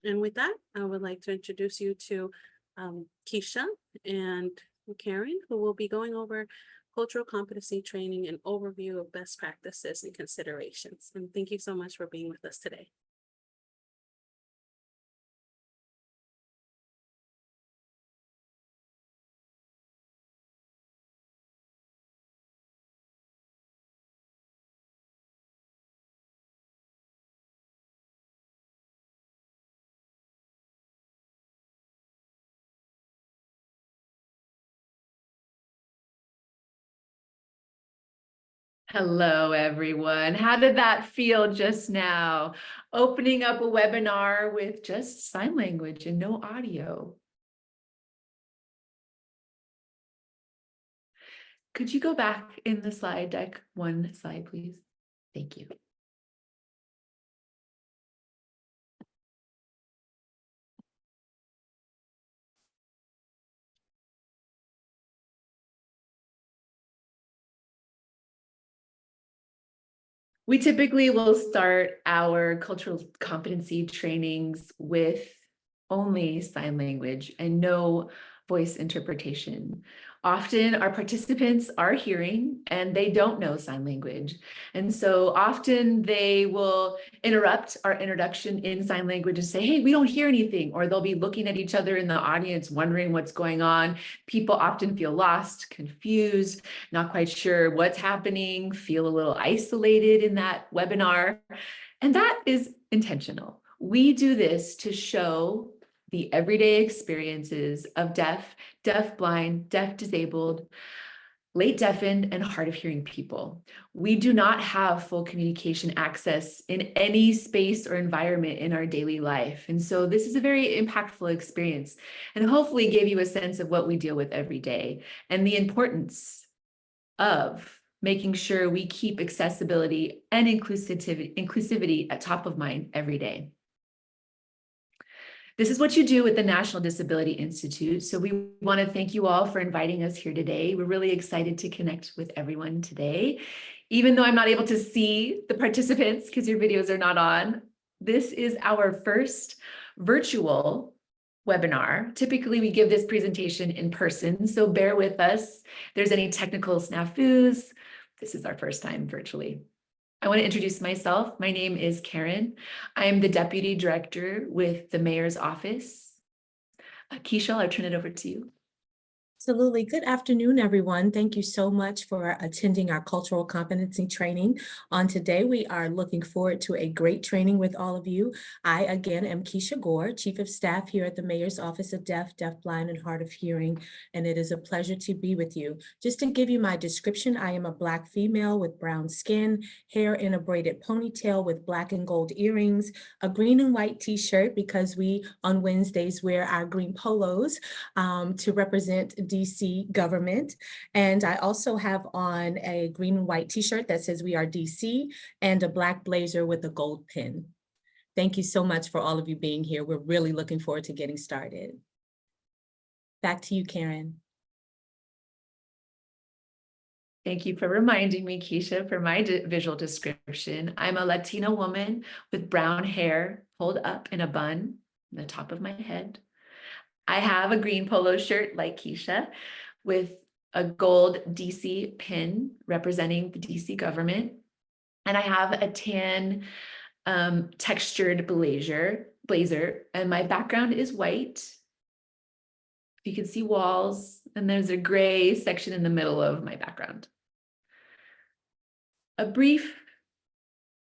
And with that, I would like to introduce you to Keisha and Karen, who will be going over cultural competency training and overview of best practices and considerations. And thank you so much for being with us today. Hello, everyone. How did that feel just now? Opening up a webinar with just sign language and no audio. Could you go back in the slide deck one slide, please? Thank you. We typically will start our cultural competency trainings with only sign language and no voice interpretation. Often our participants are hearing and they don't know sign language. And so often they will interrupt our introduction in sign language and say, hey, we don't hear anything, or they'll be looking at each other in the audience, wondering what's going on. People often feel lost, confused, not quite sure what's happening, feel a little isolated in that webinar. And that is intentional. We do this to show the everyday experiences of deaf, deaf-blind, deaf-disabled, late deafened, and hard of hearing people. We do not have full communication access in any space or environment in our daily life. And so this is a very impactful experience and hopefully gave you a sense of what we deal with every day and the importance of making sure we keep accessibility and inclusivity at top of mind every day. This is what you do with the National Disability Institute. So we want to thank you all for inviting us here today. We're really excited to connect with everyone today. Even though I'm not able to see the participants because your videos are not on, this is our first virtual webinar. Typically, we give this presentation in person, so bear with us. If there's any technical snafus, this is our first time virtually. I want to introduce myself. My name is Karen. I am the Deputy Director with the Mayor's Office. Keisha, I'll turn it over to you. Absolutely. Good afternoon, everyone. Thank you so much for attending our cultural competency training. On today, we are looking forward to a great training with all of you. I, again, am Keisha Gore, Chief of Staff here at the Mayor's Office of Deaf, Deafblind, and Hard of Hearing, and it is a pleasure to be with you. Just to give you my description, I am a Black female with brown skin, hair in a braided ponytail with black and gold earrings, a green and white t-shirt because we on Wednesdays wear our green polos to represent DC government. And I also have on a green and white t-shirt that says we are DC and a black blazer with a gold pin. Thank you so much for all of you being here. We're really looking forward to getting started. Back to you, Karen. Thank you for reminding me, Keisha, for my visual description. I'm a Latina woman with brown hair pulled up in a bun on the top of my head. I have a green polo shirt like Keisha with a gold DC pin representing the DC government. And I have a tan textured blazer, and my background is white. You can see walls, and there's a gray section in the middle of my background. A brief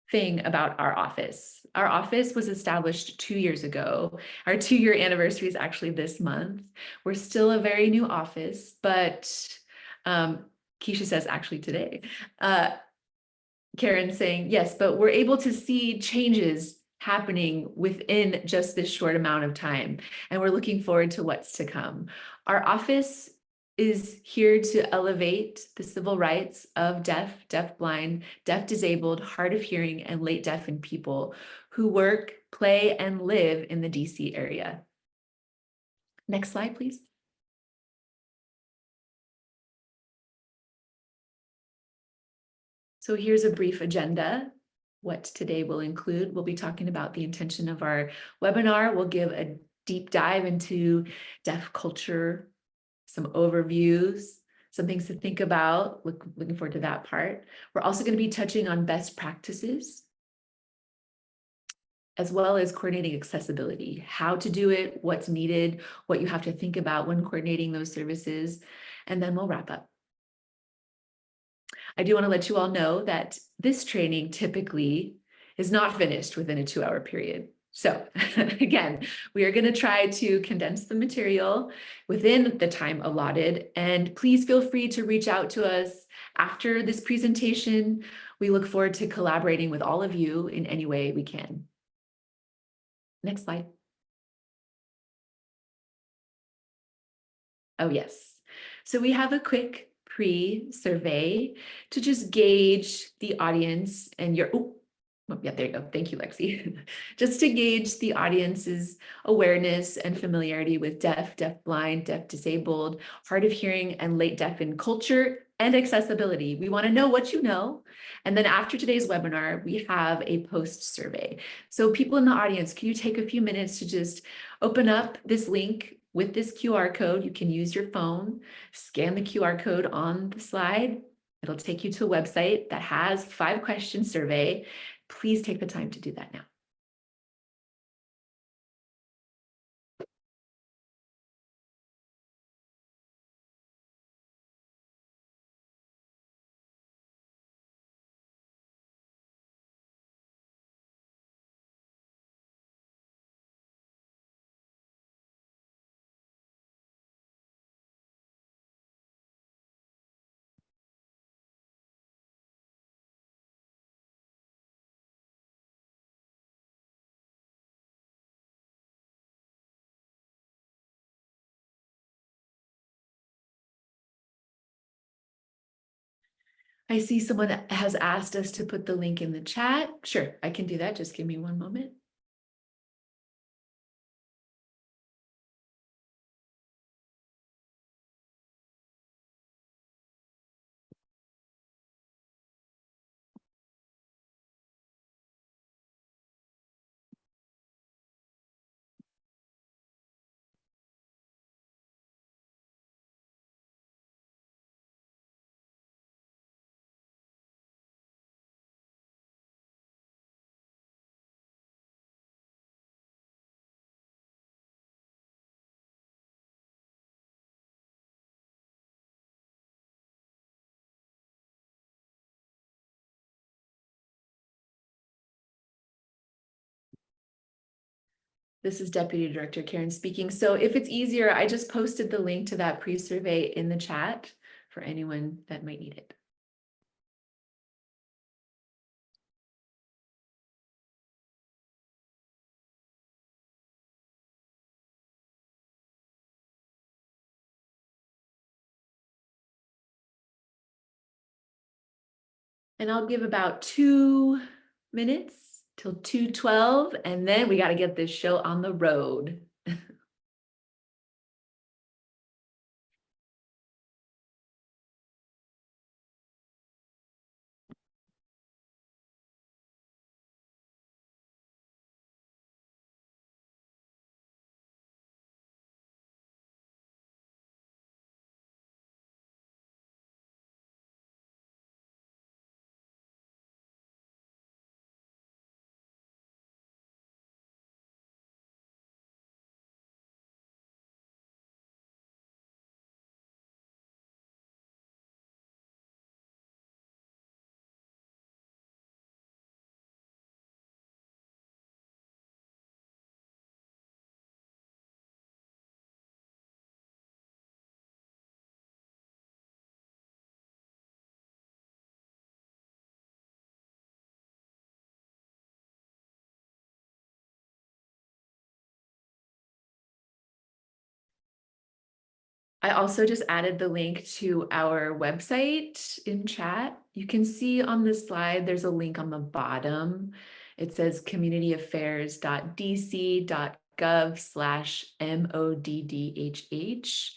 thing about our office. Our office was established 2 years ago. Our 2-year anniversary is actually this month. We're still a very new office, but Keisha says actually today. Karen's saying, yes, but we're able to see changes happening within just this short amount of time. And we're looking forward to what's to come. Our office is here to elevate the civil rights of deaf, deafblind, deaf-disabled, hard of hearing, and late deafened people who work, play, and live in the DC area. Next slide, please. So here's a brief agenda. what today will include. We'll be talking about the intention of our webinar. We'll give a deep dive into deaf culture, some overviews, some things to think about. Looking forward to that part. We're also going to be touching on best practices, as well as coordinating accessibility, how to do it, what's needed, what you have to think about when coordinating those services, and then we'll wrap up. I do want to let you all know that this training typically is not finished within a 2-hour period. So again, we are going to try to condense the material within the time allotted, and please feel free to reach out to us after this presentation. We look forward to collaborating with all of you in any way we can. Next slide. Oh, yes. So we have a quick pre-survey to just gauge the audience and your, oh, yeah, there you go. Thank you, Lexi. Just to gauge the audience's awareness and familiarity with deaf, deafblind, deaf disabled, hard of hearing, and late deafened culture and accessibility. We want to know what you know. And then after today's webinar, we have a post survey. So people in the audience, can you take a few minutes to just open up this link with this QR code? You can use your phone, scan the QR code on the slide. It'll take you to a website that has 5-question survey. Please take the time to do that now. I see someone has asked us to put the link in the chat. Sure, I can do that. Just give me one moment. This is Deputy Director Karen speaking. So if it's easier, I just posted the link to that pre-survey in the chat for anyone that might need it. And I'll give about 2 minutes till 2:12, and then we got to get this show on the road. I also just added the link to our website in chat. You can see on the slide, there's a link on the bottom. It says communityaffairs.dc.gov/moddhh.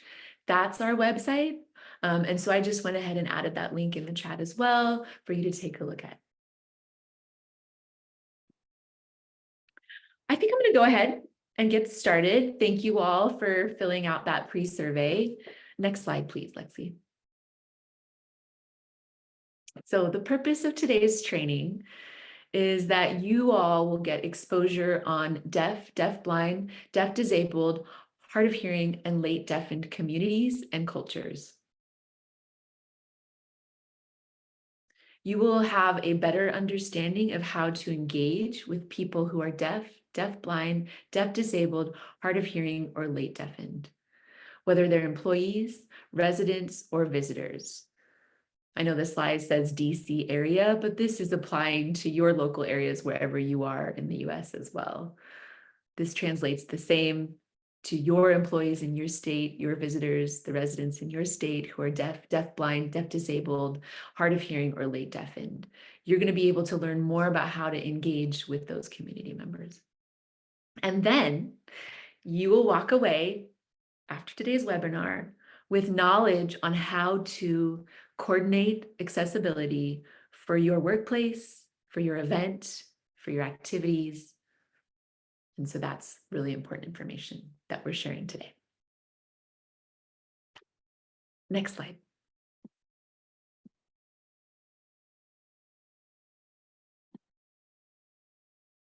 That's our website. And so I just went ahead and added that link in the chat as well for you to take a look at. I think I'm going to go ahead and get started. Thank you all for filling out that pre-survey. Next slide, please, Lexi. So the purpose of today's training is that you all will get exposure on deaf, deafblind, deaf disabled, hard of hearing, and late deafened communities and cultures. You will have a better understanding of how to engage with people who are deaf, deafblind, deaf disabled, hard of hearing, or late deafened, whether they're employees, residents, or visitors. I know the slide says DC area, but this is applying to your local areas wherever you are in the US as well. This translates the same to your employees in your state, your visitors, the residents in your state who are deaf, deafblind, deaf disabled, hard of hearing, or late deafened. You're going to be able to learn more about how to engage with those community members. And then you will walk away after today's webinar with knowledge on how to coordinate accessibility for your workplace, for your event, for your activities. And so that's really important information that we're sharing today. Next slide.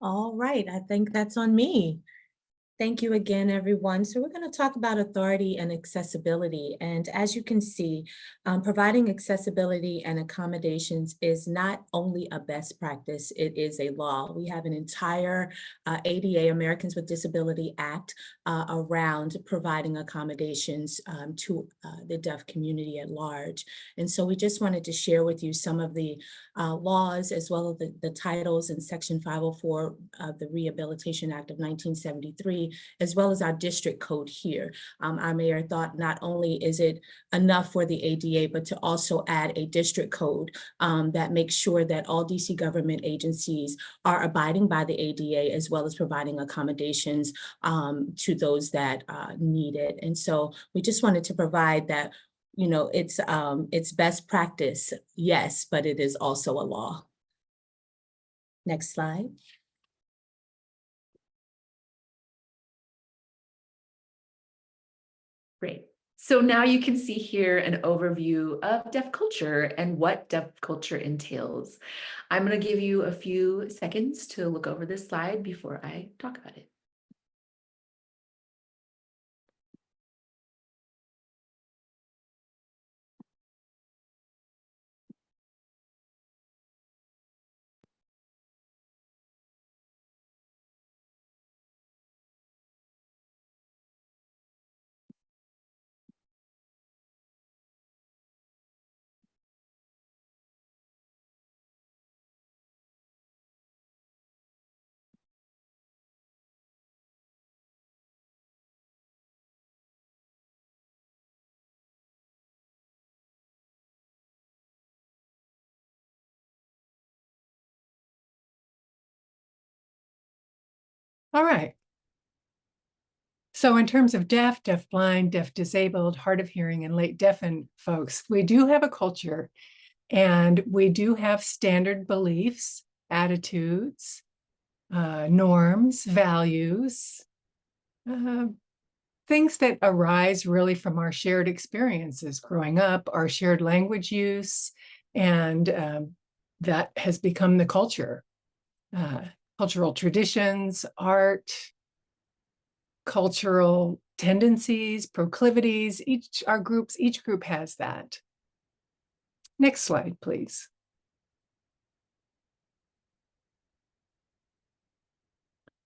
All right, I think that's on me. Thank you again, everyone. So we're going to talk about authority and accessibility. And as you can see, providing accessibility and accommodations is not only a best practice, it is a law. We have an entire ADA, Americans with Disability Act, around providing accommodations to the deaf community at large. And so we just wanted to share with you some of the laws as well as the titles in Section 504 of the Rehabilitation Act of 1973, as well as our district code here. Our mayor thought not only is it enough for the ADA, but to also add a district code that makes sure that all DC government agencies are abiding by the ADA, as well as providing accommodations to those that need it. And so we just wanted to provide that, you know, it's best practice, yes, but it is also a law. Next slide. Great. So now you can see here an overview of deaf culture and what deaf culture entails. I'm going to give you a few seconds to look over this slide before I talk about it. All right. So in terms of deaf, deafblind, deaf disabled, hard of hearing, and late deafened folks, we do have a culture and we do have standard beliefs, attitudes, norms, values, things that arise really from our shared experiences growing up, our shared language use, and that has become the culture. Cultural traditions, art, cultural tendencies, proclivities, each group has that. Next slide, please.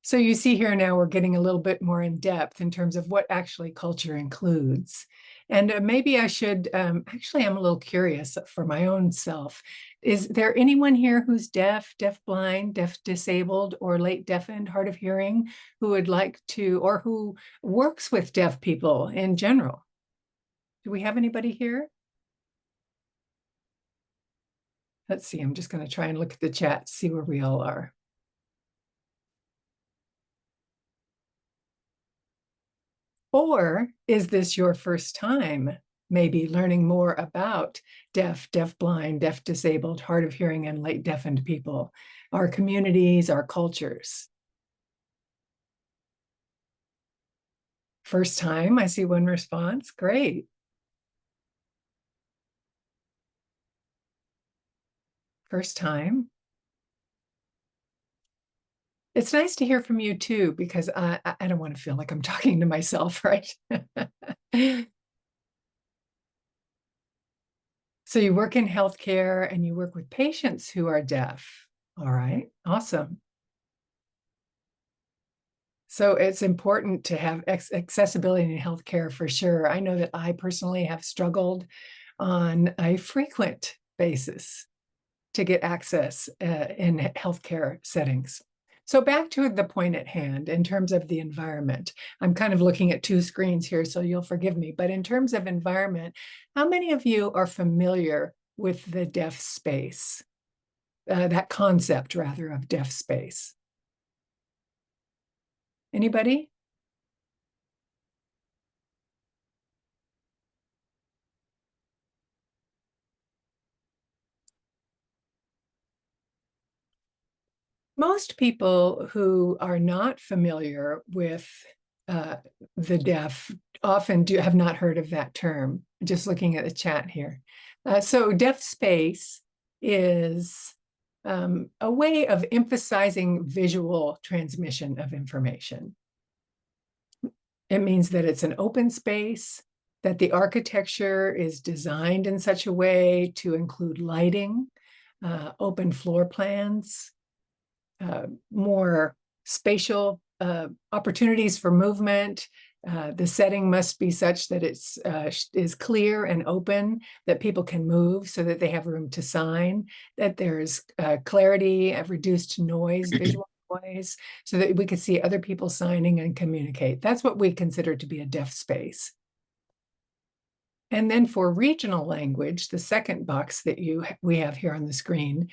So you see here now we're getting a little bit more in depth in terms of what actually culture includes. And maybe I should, actually, I'm a little curious for my own self. Is there anyone here who's deaf, deafblind, deaf disabled, or late deafened, hard of hearing, who would like to, or who works with deaf people in general? Do we have anybody here? Let's see, I'm just going to try and look at the chat, see where we all are. Or is this your first time maybe learning more about deaf, deafblind, deaf disabled, hard of hearing, and late deafened people, our communities, our cultures? First time, I see one response. Great. First time. It's nice to hear from you too, because I don't want to feel like I'm talking to myself, right? So you work in healthcare and you work with patients who are deaf. All right, awesome. So it's important to have accessibility in healthcare for sure. I know that I personally have struggled on a frequent basis to get access in healthcare settings. So back to the point at hand in terms of the environment. I'm kind of looking at two screens here, so you'll forgive me. But in terms of environment, how many of you are familiar with the deaf space? That concept, rather, of deaf space? Anybody? Most people who are not familiar with the deaf often have not heard of that term. Just looking at the chat here. So deaf space is a way of emphasizing visual transmission of information. It means that it's an open space, that the architecture is designed in such a way to include lighting, open floor plans, more spatial opportunities for movement. The setting must be such that it's is clear and open, that people can move so that they have room to sign, that there's clarity of reduced noise, visual noise, so that we can see other people signing and communicate. That's what we consider to be a deaf space. And then for regional language, the second box that we have here on the screen,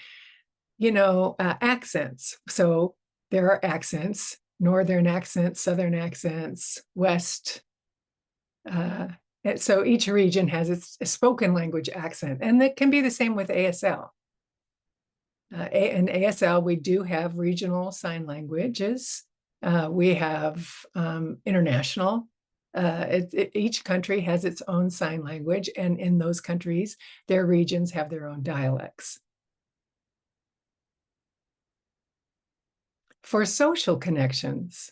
accents. So there are accents, northern accents, southern accents, west. So each region has its spoken language accent, and that can be the same with ASL. In ASL, we do have regional sign languages. We have international. Each country has its own sign language, and in those countries, their regions have their own dialects. For social connections,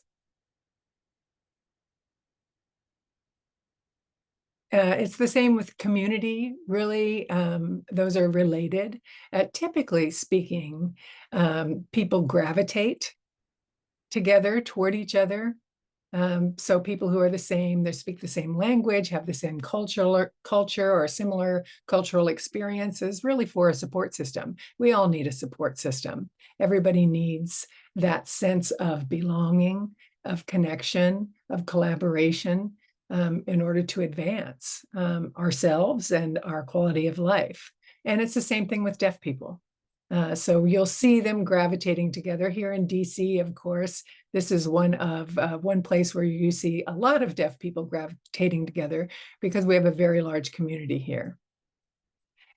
it's the same with community, really. Those are related. Typically speaking, people gravitate together toward each other. So people who are the same, they speak the same language, have the same culture or similar cultural experiences, really for a support system. We all need a support system. Everybody needs that sense of belonging, of connection, of collaboration, in order to advance ourselves and our quality of life. And it's the same thing with deaf people. So you'll see them gravitating together here in DC, of course. This is one place where you see a lot of deaf people gravitating together because we have a very large community here.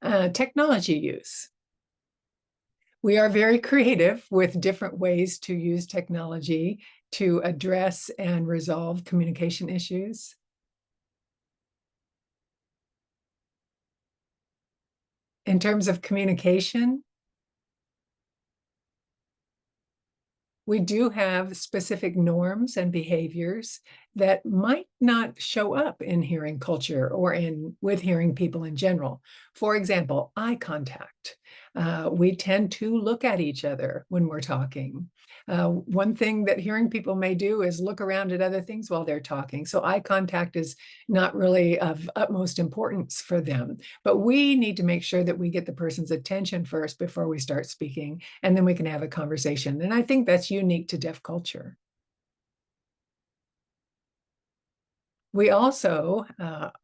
Technology use. We are very creative with different ways to use technology to address and resolve communication issues. In terms of communication, we do have specific norms and behaviors that might not show up in hearing culture or with hearing people in general. For example, eye contact. We tend to look at each other when we're talking. One thing that hearing people may do is look around at other things while they're talking. So eye contact is not really of utmost importance for them, but we need to make sure that we get the person's attention first before we start speaking, and then we can have a conversation. And I think that's unique to deaf culture. We also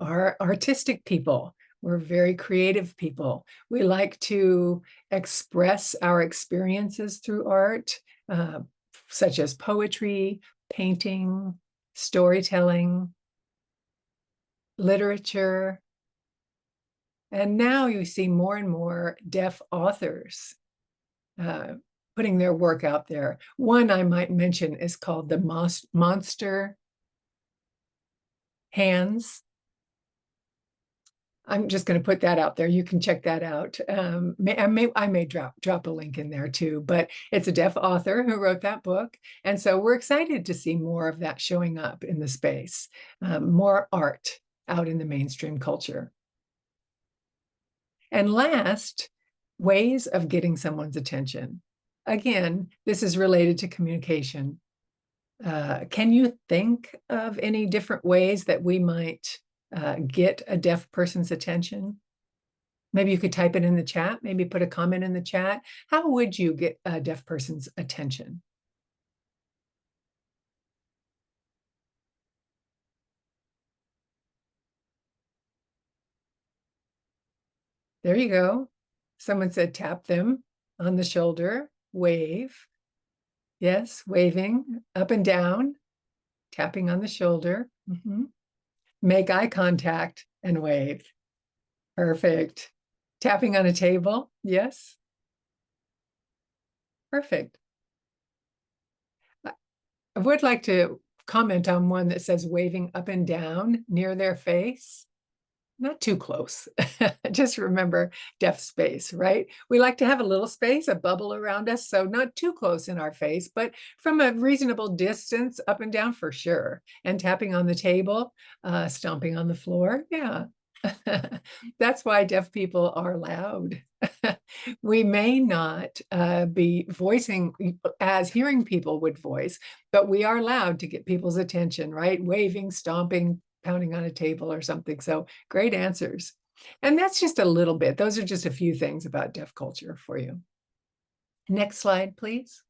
are artistic people. We're very creative people. We like to express our experiences through art, such as poetry, painting, storytelling, literature. And now you see more and more deaf authors putting their work out there. One I might mention is called the Monster hands. I'm just going to put that out there. You can check that out. I may drop a link in there too, but it's a deaf author who wrote that book. And so we're excited to see more of that showing up in the space, more art out in the mainstream culture. And last, ways of getting someone's attention. Again, this is related to communication. Can you think of any different ways that we might get a deaf person's attention? Maybe you could type it in the chat, maybe put a comment in the chat. How would you get a deaf person's attention? There you go. Someone said tap them on the shoulder, wave. Yes, waving up and down, tapping on the shoulder. Make eye contact and wave. Perfect. Tapping on a table. Yes. Perfect. I would like to comment on one that says waving up and down near their face. Not too close. Just remember deaf space, right? We like to have a little space, a bubble around us, so not too close in our face, but from a reasonable distance, up and down for sure. And tapping on the table, stomping on the floor, yeah. That's why deaf people are loud. We may not be voicing as hearing people would voice, but we are loud to get people's attention, right? Waving, stomping, pounding on a table or something. So great answers. And that's just a little bit. Those are just a few things about deaf culture for you. Next slide, please.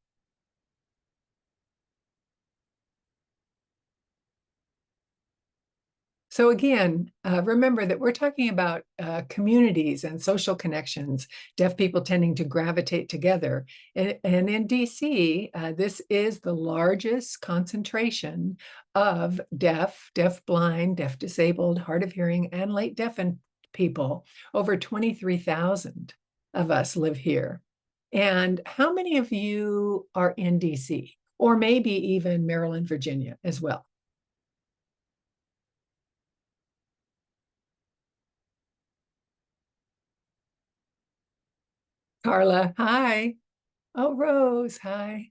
So again, remember that we're talking about communities and social connections, deaf people tending to gravitate together. And in DC, this is the largest concentration of deaf, deaf-blind, deaf-disabled, hard of hearing, and late deafened people. Over 23,000 of us live here. And how many of you are in DC? Or maybe even Maryland, Virginia as well? Carla, hi. Oh, Rose, hi.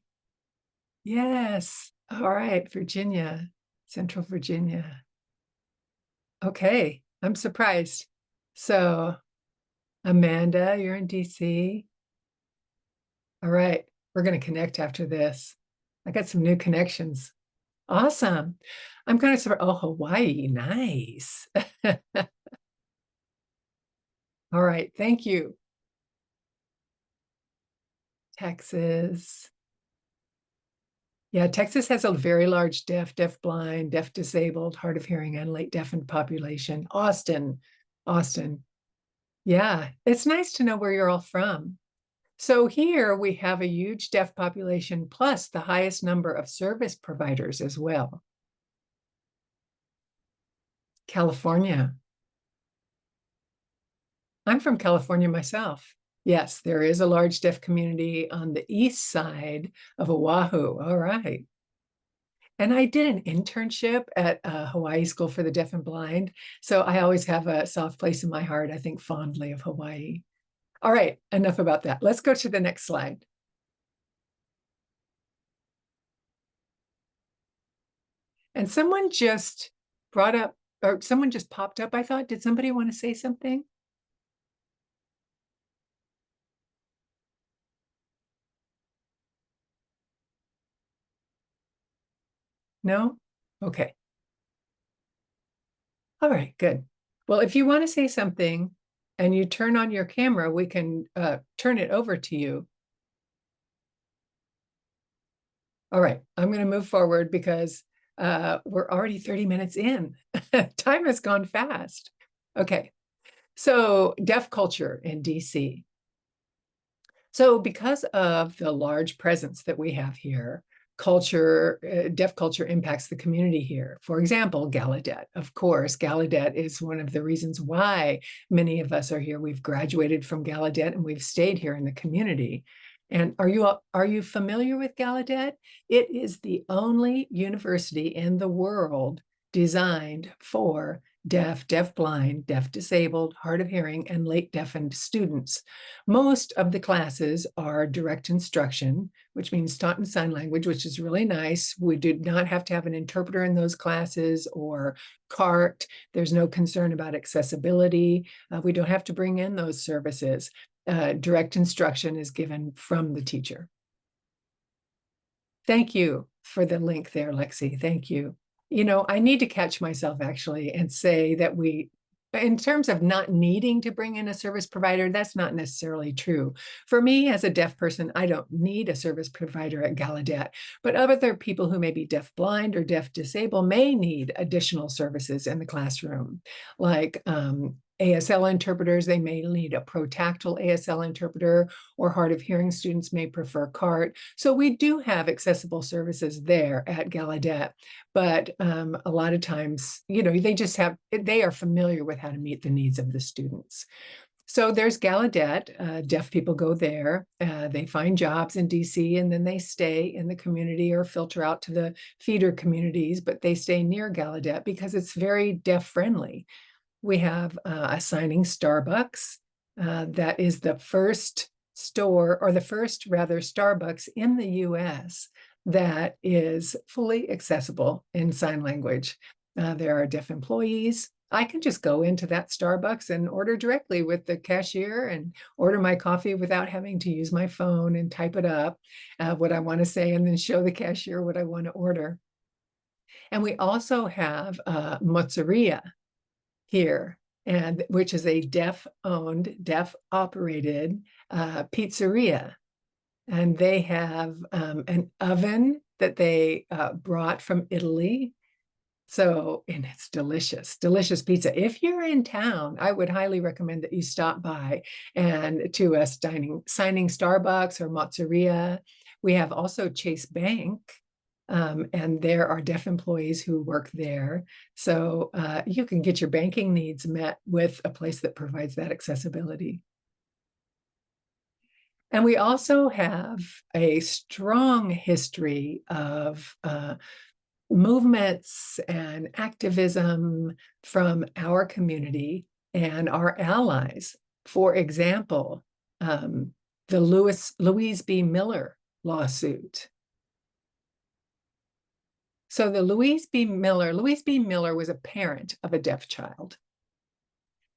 Yes. All right, Virginia, Central Virginia. Okay, I'm surprised. So, Amanda, you're in DC. All right, we're going to connect after this. I got some new connections. Awesome. I'm going to, oh, Hawaii, nice. All right, thank you. Texas. Yeah, Texas has a very large deaf, deaf-blind, deaf-disabled, hard of hearing, and late deafened population. Austin. Yeah, it's nice to know where you're all from. So here we have a huge deaf population, plus the highest number of service providers as well. California. I'm from California myself. Yes, there is a large deaf community on the east side of Oahu. All right. And I did an internship at Hawaii School for the Deaf and Blind. So I always have a soft place in my heart, I think fondly of Hawaii. All right, enough about that. Let's go to the next slide. And someone just brought up, or someone just popped up, I thought. Did somebody want to say something? No? Okay. All right, good. Well, if you want to say something and you turn on your camera, we can turn it over to you. All right, I'm going to move forward because we're already 30 minutes in. Time has gone fast. Okay, so deaf culture in DC. So because of the large presence that we have here, deaf culture impacts the community here. For example, Gallaudet. Of course, Gallaudet is one of the reasons why many of us are here. We've graduated from Gallaudet and we've stayed here in the community. And are you familiar with Gallaudet? It is the only university in the world designed for deaf, deafblind, deaf disabled, hard of hearing, and late deafened students. Most of the classes are direct instruction, which means taught in sign language, which is really nice. We do not have to have an interpreter in those classes or CART. There's no concern about accessibility. We don't have to bring in those services. Direct instruction is given from the teacher. Thank you for the link there, Lexi. Thank you. You know, I need to catch myself actually and say that in terms of not needing to bring in a service provider, that's not necessarily true. For me, as a deaf person, I don't need a service provider at Gallaudet, but other people who may be deaf-blind or deaf-disabled may need additional services in the classroom, like ASL interpreters. They may need a protactile ASL interpreter, or hard of hearing students may prefer CART. So we do have accessible services there at Gallaudet, but a lot of times, you know, they are familiar with how to meet the needs of the students. So there's Gallaudet. Deaf people go there. They find jobs in DC, and then they stay in the community or filter out to the feeder communities, but they stay near Gallaudet because it's very deaf friendly. We have assigning Starbucks. That is the first store, or the first rather Starbucks in the US that is fully accessible in sign language. There are deaf employees. I can just go into that Starbucks and order directly with the cashier and order my coffee without having to use my phone and type it up, what I want to say, and then show the cashier what I want to order. And we also have Mozzeria here, and which is a deaf-owned, deaf-operated pizzeria. And they have an oven that they brought from Italy. So, and it's delicious, delicious pizza. If you're in town, I would highly recommend that you stop by and to a signing Starbucks or Mozzeria. We have also Chase Bank. And there are deaf employees who work there. So you can get your banking needs met with a place that provides that accessibility. And we also have a strong history of movements and activism from our community and our allies. For example, the Louise B. Miller lawsuit. So the Louise B. Miller was a parent of a deaf child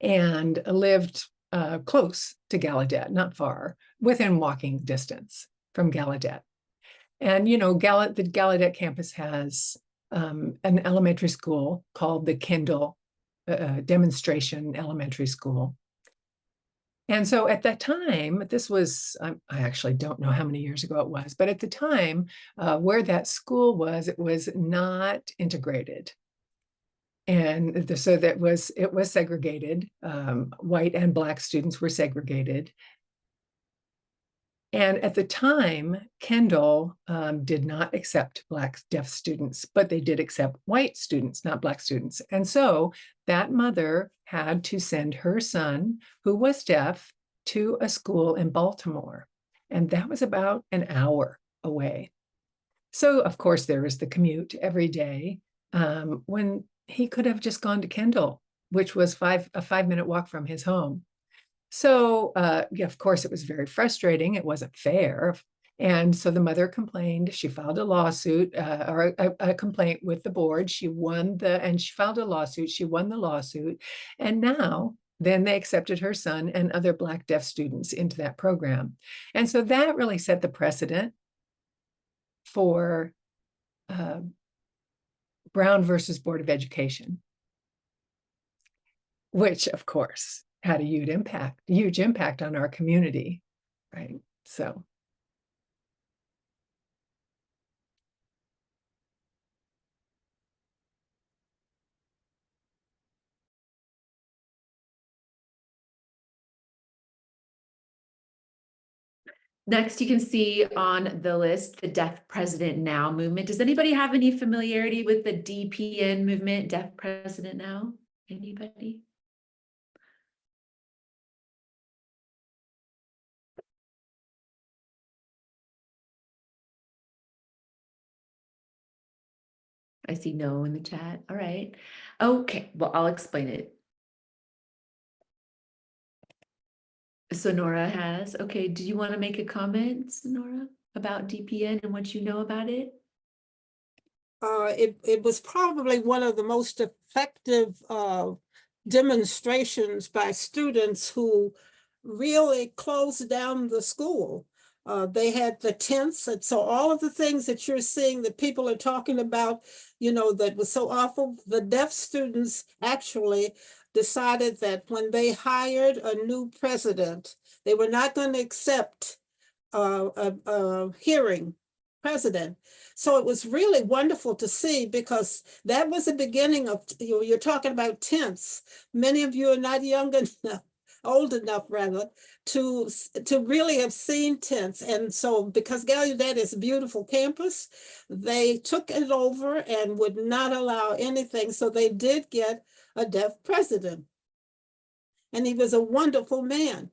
and lived close to Gallaudet, not far, within walking distance from Gallaudet. And, you know, the Gallaudet campus has an elementary school called the Kindle Demonstration Elementary School. And so at that time, this was, I actually don't know how many years ago it was, but at the time where that school was, it was not integrated. And so it was segregated. White and Black students were segregated. And at the time, Kendall did not accept Black deaf students, but they did accept white students, not Black students. And so that mother had to send her son, who was deaf, to a school in Baltimore. And that was about an hour away. So, of course, there was the commute every day when he could have just gone to Kendall, which was a 5-minute walk from his home. So, yeah, of course, it was very frustrating. It wasn't fair. And so the mother complained. She filed a lawsuit or a complaint with the board. She filed a lawsuit. She won the lawsuit. And now, then they accepted her son and other Black deaf students into that program. And so that really set the precedent for Brown versus Board of Education, which, of course, had a huge impact on our community, right? So. Next, you can see on the list, the Deaf President Now movement. Does anybody have any familiarity with the DPN movement, Deaf President Now? Anybody? I see no in the chat. All right. Okay, well, I'll explain it. Sonora has. Okay, do you want to make a comment, Sonora, about DPN and what you know about it? It was probably one of the most effective demonstrations by students who really closed down the school. They had the tents, and so all of the things that you're seeing that people are talking about, you know, that was so awful, the deaf students actually decided that when they hired a new president, they were not going to accept a hearing president. So it was really wonderful to see, because that was the beginning of, you're talking about tents. Many of you are not young enough, old enough rather, to really have seen tents. And so because Gallaudet is a beautiful campus, they took it over and would not allow anything. So they did get a deaf president. And he was a wonderful man.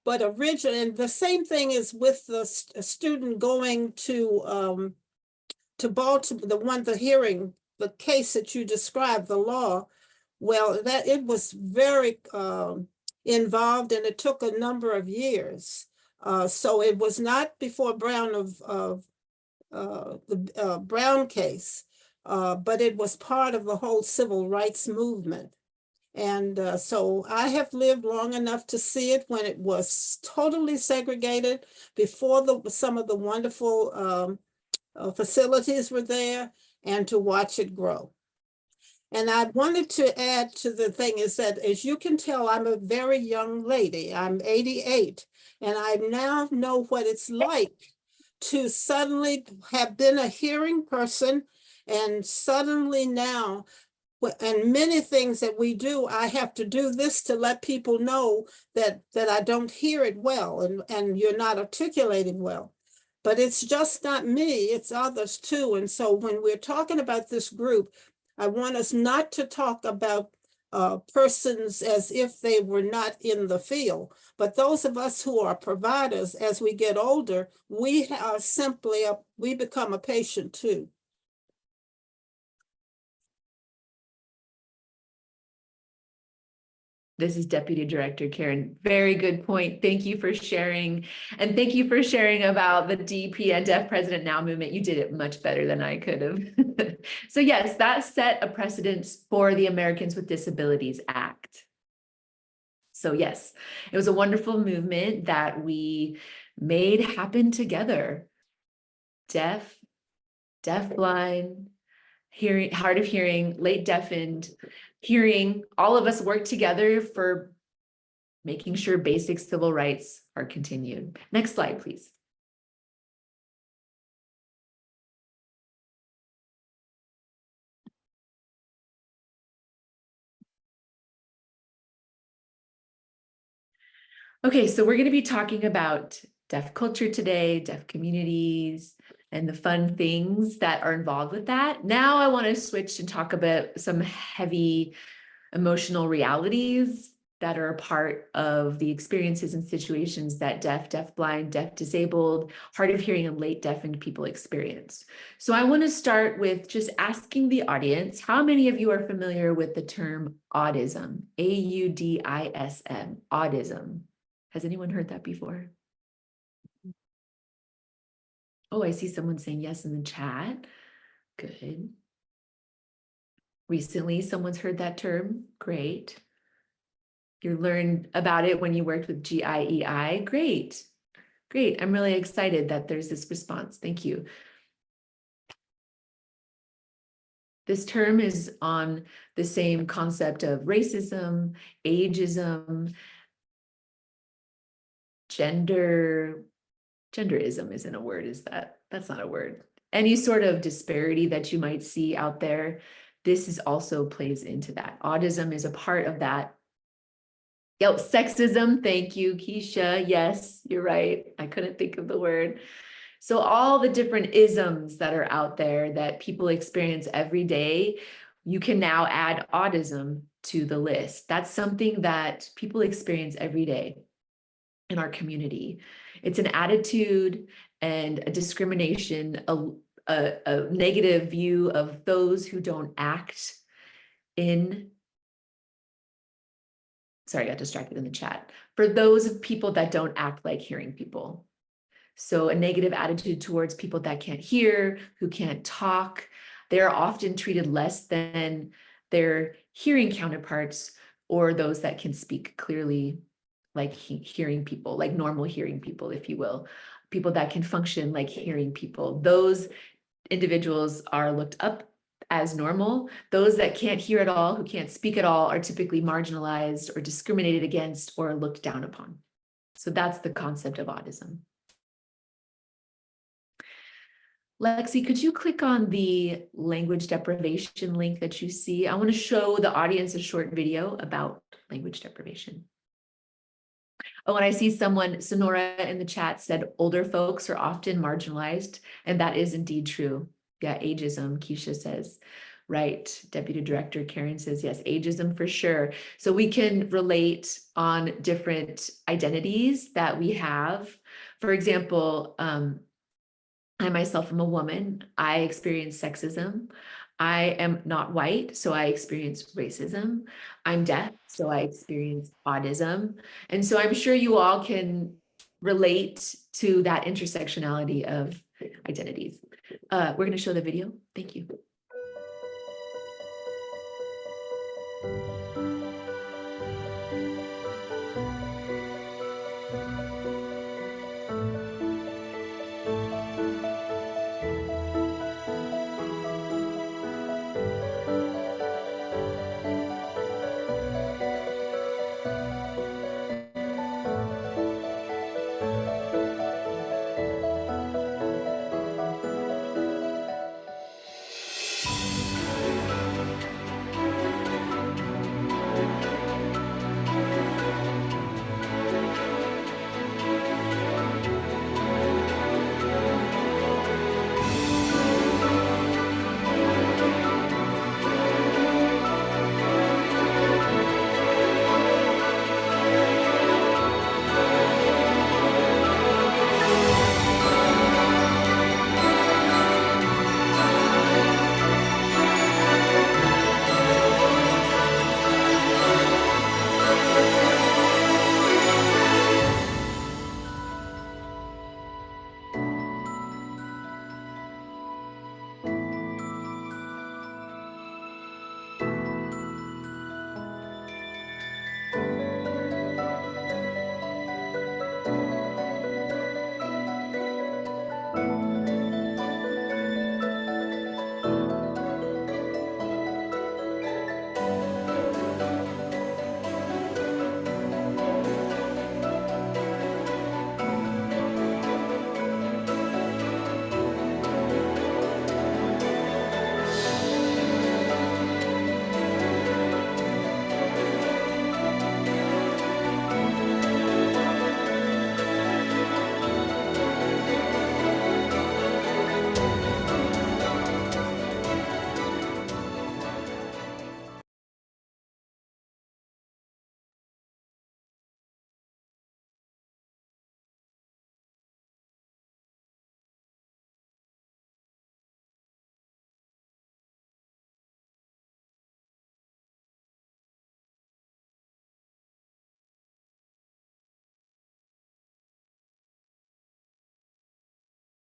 But originally, and the same thing is with the student going to Baltimore, the hearing, the case that you described, the law. Well, that it was very involved, and it took a number of years. So it was not before Brown of the Brown case, but it was part of the whole civil rights movement. And so I have lived long enough to see it when it was totally segregated, before some of the wonderful facilities were there, and to watch it grow. And I wanted to add to the thing is that, as you can tell, I'm a very young lady. I'm 88, and I now know what it's like to suddenly have been a hearing person, and suddenly now, and many things that we do, I have to do this to let people know that I don't hear it well, and you're not articulating well. But it's just not me, it's others too. And so when we're talking about this group, I want us not to talk about persons as if they were not in the field, but those of us who are providers, as we get older, we are simply, we become a patient too. This is Deputy Director Karen. Very good point. Thank you for sharing. And thank you for sharing about the DPN Deaf President Now movement. You did it much better than I could have. So yes, that set a precedence for the Americans with Disabilities Act. So yes, it was a wonderful movement that we made happen together. Deaf, deafblind, hearing, hard of hearing, late deafened, hearing, all of us work together for making sure basic civil rights are continued. Next slide, please. Okay, so we're going to be talking about deaf culture today, deaf communities, and the fun things that are involved with that. Now I want to switch and talk about some heavy emotional realities that are a part of the experiences and situations that deaf, deafblind, deaf disabled, hard of hearing, and late deafened people experience. So I want to start with just asking the audience, how many of you are familiar with the term autism? A-U-D-I-S-M, autism. Has anyone heard that before? Oh, I see someone saying yes in the chat. Good. Recently, someone's heard that term. Great. You learned about it when you worked with GIEI. Great. Great. I'm really excited that there's this response. Thank you. This term is on the same concept of racism, ageism, genderism isn't a word, is that? That's not a word. Any sort of disparity that you might see out there, this is also plays into that. Autism is a part of that. Yep, sexism, thank you, Keisha. Yes, you're right. I couldn't think of the word. So all the different isms that are out there that people experience every day, you can now add autism to the list. That's something that people experience every day in our community. It's an attitude and a discrimination a negative view of those who don't act in, sorry, I got distracted in the chat, for those people that don't act like hearing people. So a negative attitude towards people that can't hear, who can't talk. They're often treated less than their hearing counterparts or those that can speak clearly, like hearing people, like normal hearing people, if you will. People that can function like hearing people. Those individuals are looked up as normal. Those that can't hear at all, who can't speak at all, are typically marginalized or discriminated against or looked down upon. So that's the concept of autism. Lexi, could you click on the language deprivation link that you see? I want to show the audience a short video about language deprivation. Oh, and I see someone, Sonora in the chat, said older folks are often marginalized, and that is indeed true. Yeah, ageism, Keisha says. Right, Deputy Director Karen says, yes, ageism for sure. So we can relate on different identities that we have. For example, I myself am a woman. I experience sexism. I am not white, so I experience racism. I'm deaf, so I experience autism. And so I'm sure you all can relate to that intersectionality of identities. We're going to show the video. Thank you.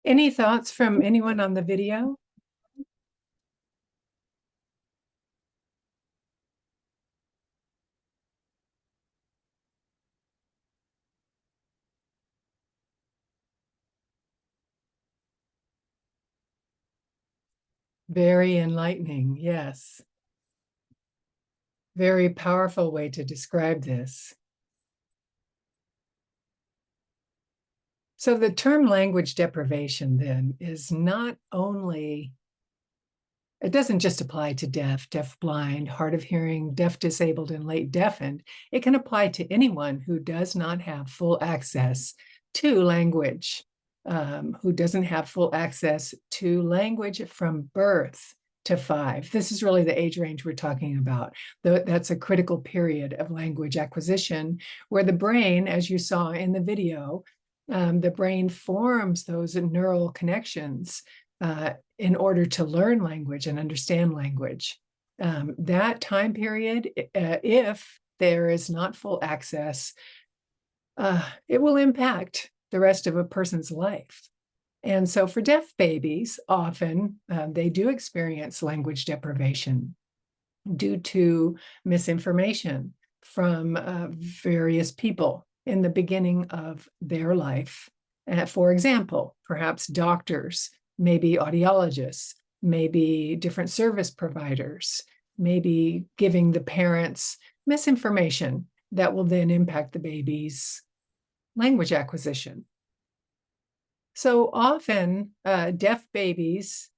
Any thoughts from anyone on the video? Very enlightening, yes. Very powerful way to describe this. So the term language deprivation then is not only, it doesn't just apply to deaf, deafblind, hard of hearing, deaf disabled, and late deafened. It can apply to anyone who does not have full access to language, who doesn't have full access to language from birth to 5. This is really the age range we're talking about. That's a critical period of language acquisition where the brain, as you saw in the video, the brain forms those neural connections in order to learn language and understand language. That time period, if there is not full access, it will impact the rest of a person's life. And so for deaf babies, often they do experience language deprivation due to misinformation from various people in the beginning of their life. For example, perhaps doctors, maybe audiologists, maybe different service providers, maybe giving the parents misinformation that will then impact the baby's language acquisition. So often, deaf babies,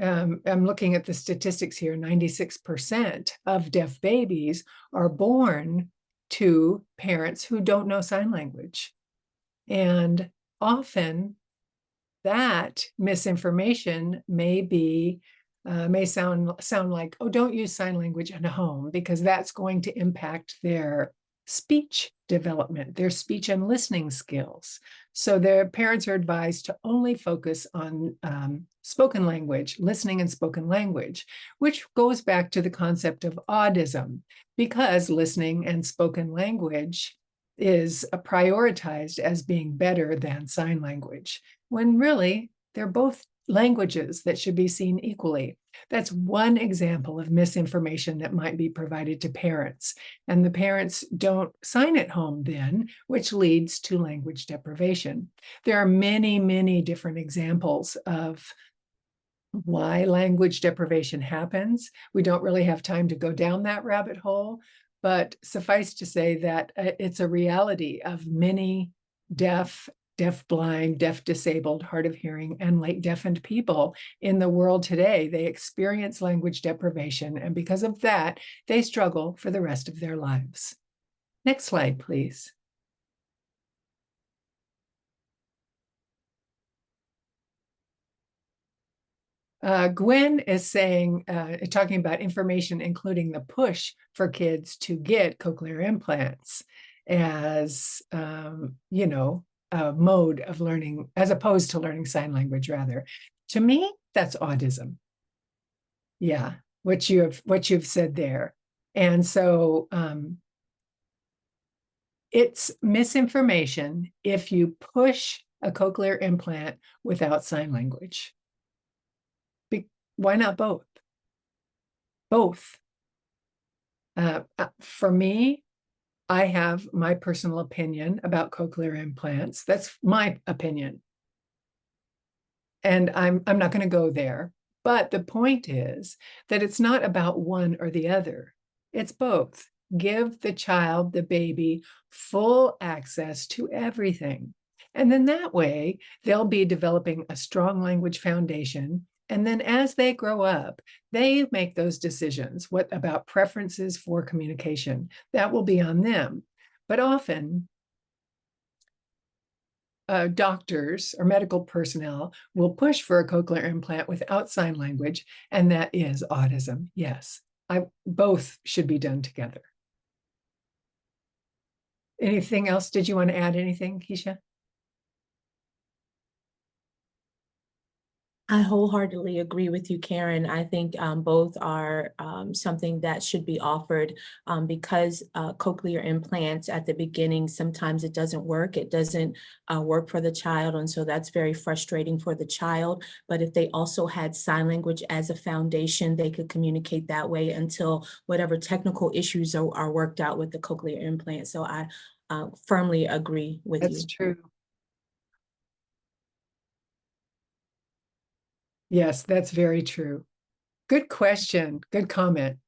I'm looking at the statistics here, 96% of deaf babies are born to parents who don't know sign language. And often that misinformation may sound like, oh, don't use sign language at home because that's going to impact their speech development, their speech and listening skills. So their parents are advised to only focus on spoken language, listening and spoken language, which goes back to the concept of audism, because listening and spoken language is prioritized as being better than sign language, when really they're both languages that should be seen equally. That's one example of misinformation that might be provided to parents. And the parents don't sign at home then, which leads to language deprivation. There are many, many different examples of why language deprivation happens. We don't really have time to go down that rabbit hole, but suffice to say that it's a reality of many deaf, deaf-blind, deaf-disabled, hard of hearing, and late deafened people in the world today. They experience language deprivation, and because of that, they struggle for the rest of their lives. Next slide, please. Gwen is saying, talking about information, including the push for kids to get cochlear implants as, a mode of learning, as opposed to learning sign language, rather. To me, that's audism. Yeah, what you've said there. And so it's misinformation if you push a cochlear implant without sign language. Why not both? Both. For me, I have my personal opinion about cochlear implants. That's my opinion. And I'm not going to go there. But the point is that it's not about one or the other. It's both. Give the child, the baby, full access to everything. And then that way, they'll be developing a strong language foundation. And then as they grow up, they make those decisions. What about preferences for communication? That will be on them. But often, doctors or medical personnel will push for a cochlear implant without sign language, and that is audism. Yes, both should be done together. Anything else? Did you want to add anything, Keisha? I wholeheartedly agree with you, Karen. I think both are something that should be offered because cochlear implants at the beginning, sometimes it doesn't work. It doesn't work for the child. And so that's very frustrating for the child. But if they also had sign language as a foundation, they could communicate that way until whatever technical issues are worked out with the cochlear implant. So I firmly agree with you. That's true. Yes, that's very true. Good question. Good comment.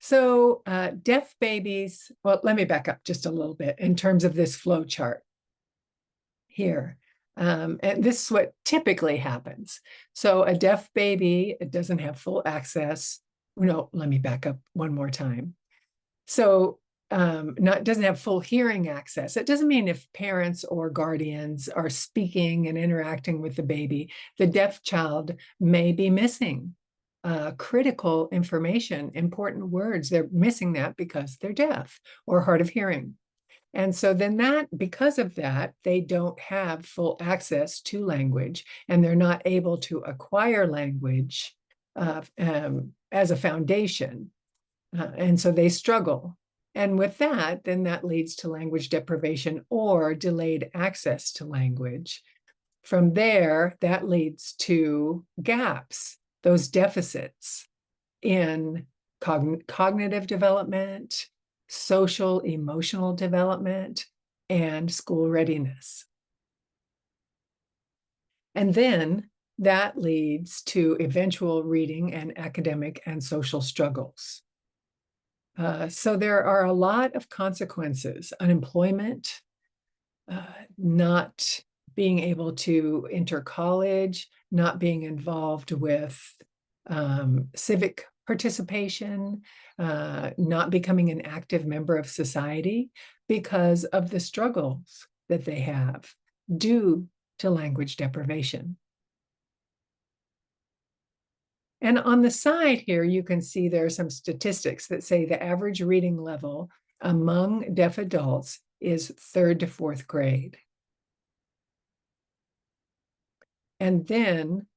So deaf babies, well, let me back up just a little bit in terms of this flow chart here. And this is what typically happens. So a deaf baby, it doesn't have full access. No, let me back up one more time. So doesn't have full hearing access. It doesn't mean if parents or guardians are speaking and interacting with the baby, the deaf child may be missing critical information, important words. They're missing that because they're deaf or hard of hearing. And so then because of that, they don't have full access to language, and they're not able to acquire language as a foundation. And so they struggle. And with that, then that leads to language deprivation or delayed access to language. From there, that leads to gaps, those deficits in cognitive development, social, emotional development, and school readiness. And then that leads to eventual reading and academic and social struggles. So there are a lot of consequences: unemployment, not being able to enter college, not being involved with civic participation, not becoming an active member of society because of the struggles that they have due to language deprivation. And on the side here, you can see there are some statistics that say the average reading level among deaf adults is 3rd to 4th grade. And then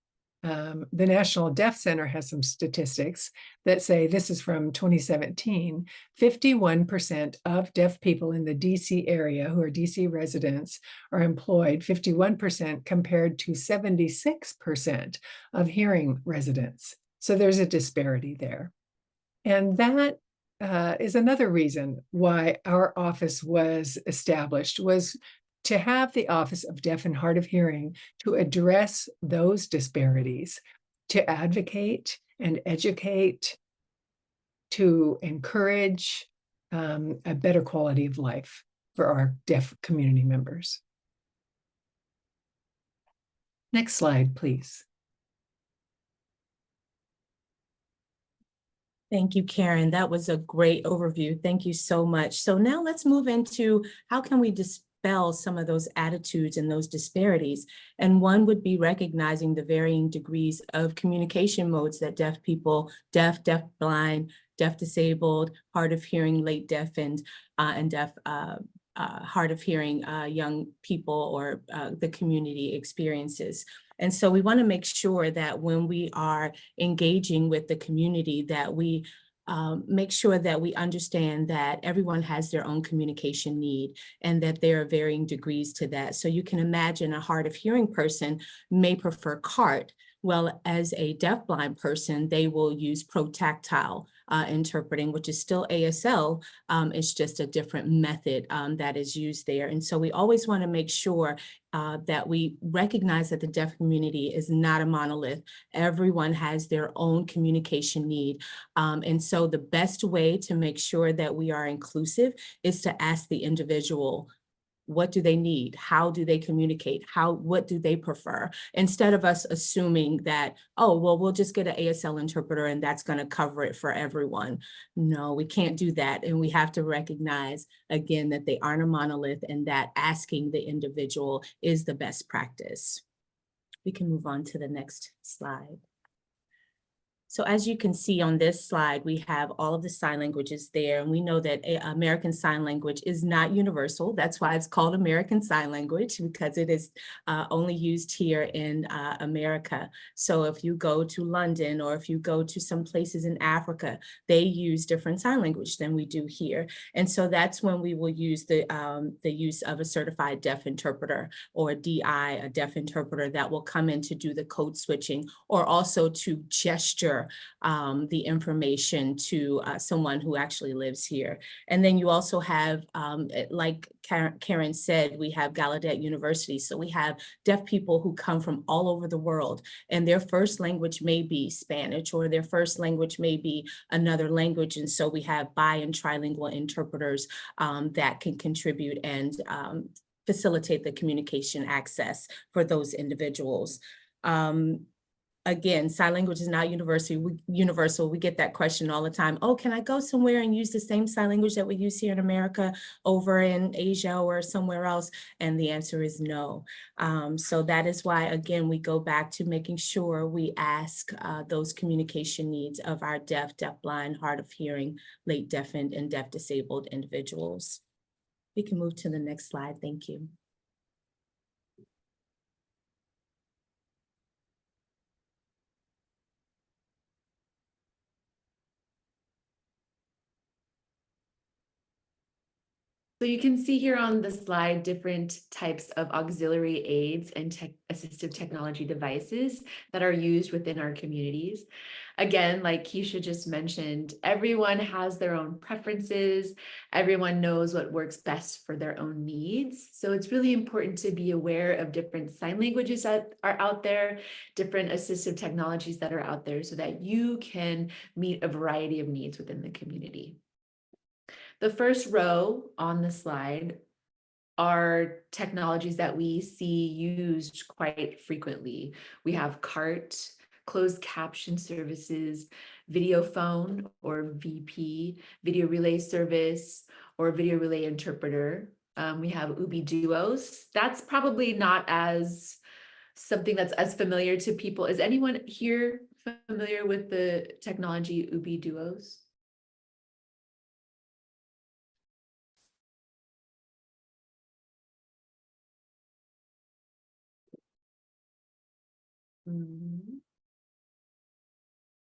the National Deaf Center has some statistics that say, this is from 2017, 51% of deaf people in the DC area who are DC residents are employed, 51% compared to 76% of hearing residents. So there's a disparity there. And that is another reason why our office was established, was to have the Office of Deaf and Hard of Hearing to address those disparities, to advocate and educate, to encourage a better quality of life for our deaf community members. Next slide, please. Thank you, Karen. That was a great overview. Thank you so much. So now let's move into how can we dispel some of those attitudes and those disparities. And one would be recognizing the varying degrees of communication modes that deaf people, deaf, blind, deaf disabled, hard of hearing, late deafened, and deaf hard of hearing young people or the community experiences. And so we want to make sure that when we are engaging with the community, that we make sure that we understand that everyone has their own communication need and that there are varying degrees to that. So you can imagine a hard of hearing person may prefer CART. Well, as a deafblind person, they will use protactile interpreting, which is still ASL. It's just a different method that is used there. And so we always want to make sure that we recognize that the deaf community is not a monolith. Everyone has their own communication need. And so the best way to make sure that we are inclusive is to ask the individual, what do they need? How do they communicate? What do they prefer? Instead of us assuming that, oh, well, we'll just get an ASL interpreter and that's going to cover it for everyone. No, we can't do that. And we have to recognize, again, that they aren't a monolith and that asking the individual is the best practice. We can move on to the next slide. So as you can see on this slide, we have all of the sign languages there, and we know that American Sign Language is not universal. That's why it's called American Sign Language, because it is only used here in America. So if you go to London or if you go to some places in Africa, they use different sign language than we do here. And so that's when we will use the use of a certified deaf interpreter or a DI, a deaf interpreter that will come in to do the code switching or also to gesture the information to someone who actually lives here. And then you also have, like Karen said, we have Gallaudet University. So we have deaf people who come from all over the world, and their first language may be Spanish or their first language may be another language. And so we have bi and trilingual interpreters that can contribute and facilitate the communication access for those individuals. Again, sign language is not universal. We get that question all the time. Oh, can I go somewhere and use the same sign language that we use here in America over in Asia or somewhere else? And the answer is no. So that is why, again, we go back to making sure we ask those communication needs of our deaf, deafblind, hard of hearing, late deafened, and deaf disabled individuals. We can move to the next slide. Thank you. So you can see here on the slide different types of auxiliary aids and assistive technology devices that are used within our communities. Again, like Keisha just mentioned, everyone has their own preferences. Everyone knows what works best for their own needs. So it's really important to be aware of different sign languages that are out there, different assistive technologies that are out there so that you can meet a variety of needs within the community. The first row on the slide are technologies that we see used quite frequently. We have CART, closed caption services, video phone or VP, video relay service or video relay interpreter. We have Ubi Duos. That's probably not as something that's as familiar to people. Is anyone here familiar with the technology Ubi Duos?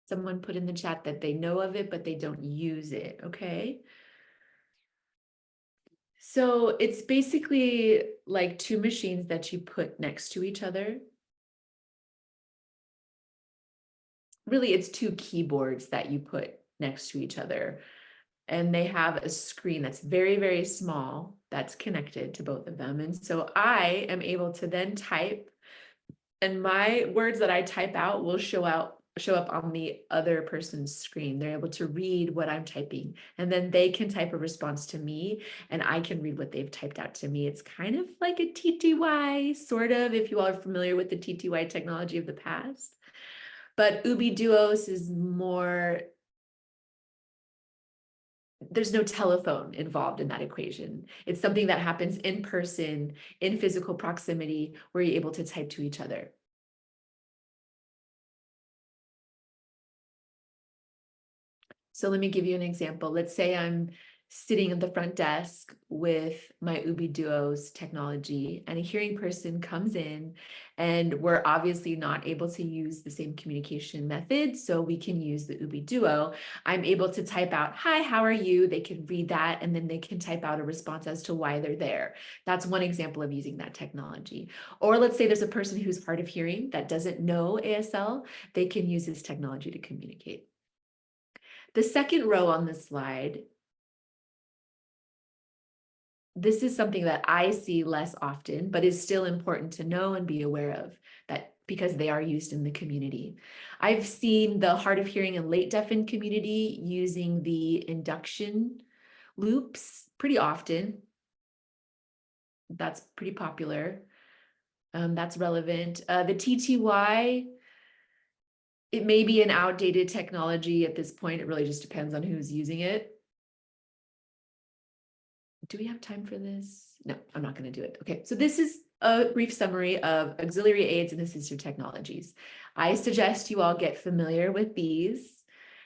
Someone put in the chat that they know of it, but they don't use it, okay? So it's basically like two machines that you put next to each other. Really, it's two keyboards that you put next to each other. And they have a screen that's very, very small that's connected to both of them. And so I am able to then type, and my words that I type out will show up on the other person's screen. They're able to read what I'm typing, and then they can type a response to me, and I can read what they've typed out to me. It's kind of like a TTY, sort of, if you all are familiar with the TTY technology of the past. But Ubi Duos is more, there's no telephone involved in that equation. It's something that happens in person, in physical proximity, where you're able to type to each other. So let me give you an example. Let's say I'm sitting at the front desk with my Ubi Duos technology, and a hearing person comes in, and we're obviously not able to use the same communication method, so we can use the Ubi Duo. I'm able to type out, "Hi, how are you?" They can read that, and then they can type out a response as to why they're there. That's one example of using that technology. Or let's say there's a person who's hard of hearing that doesn't know ASL, they can use this technology to communicate. The second row on this slide, this is something that I see less often, but is still important to know and be aware of, that because they are used in the community. I've seen the hard of hearing and late deafened community using the induction loops pretty often. That's pretty popular. That's relevant. The TTY, it may be an outdated technology at this point. It really just depends on who's using it. Do we have time for this? No, I'm not going to do it. Okay, so this is a brief summary of auxiliary aids and assistive technologies. I suggest you all get familiar with these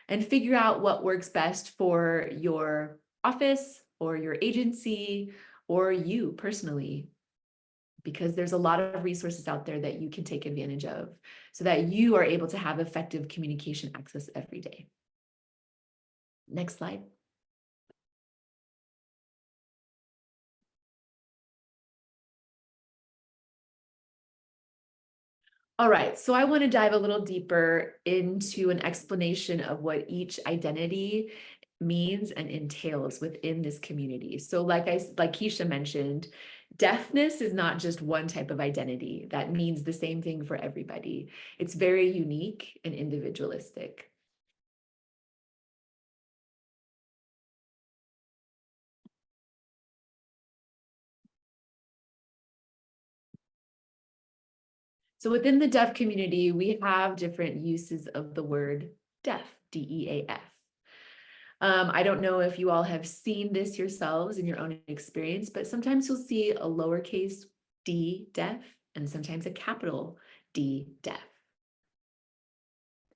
and figure out what works best for your office or your agency or you personally, because there's a lot of resources out there that you can take advantage of so that you are able to have effective communication access every day. Next slide. All right, so I want to dive a little deeper into an explanation of what each identity means and entails within this community. So like Keisha mentioned, deafness is not just one type of identity that means the same thing for everybody. It's very unique and individualistic. So within the deaf community, we have different uses of the word deaf, D-E-A-F. I don't know if you all have seen this yourselves in your own experience, but sometimes you'll see a lowercase d deaf and sometimes a capital D deaf.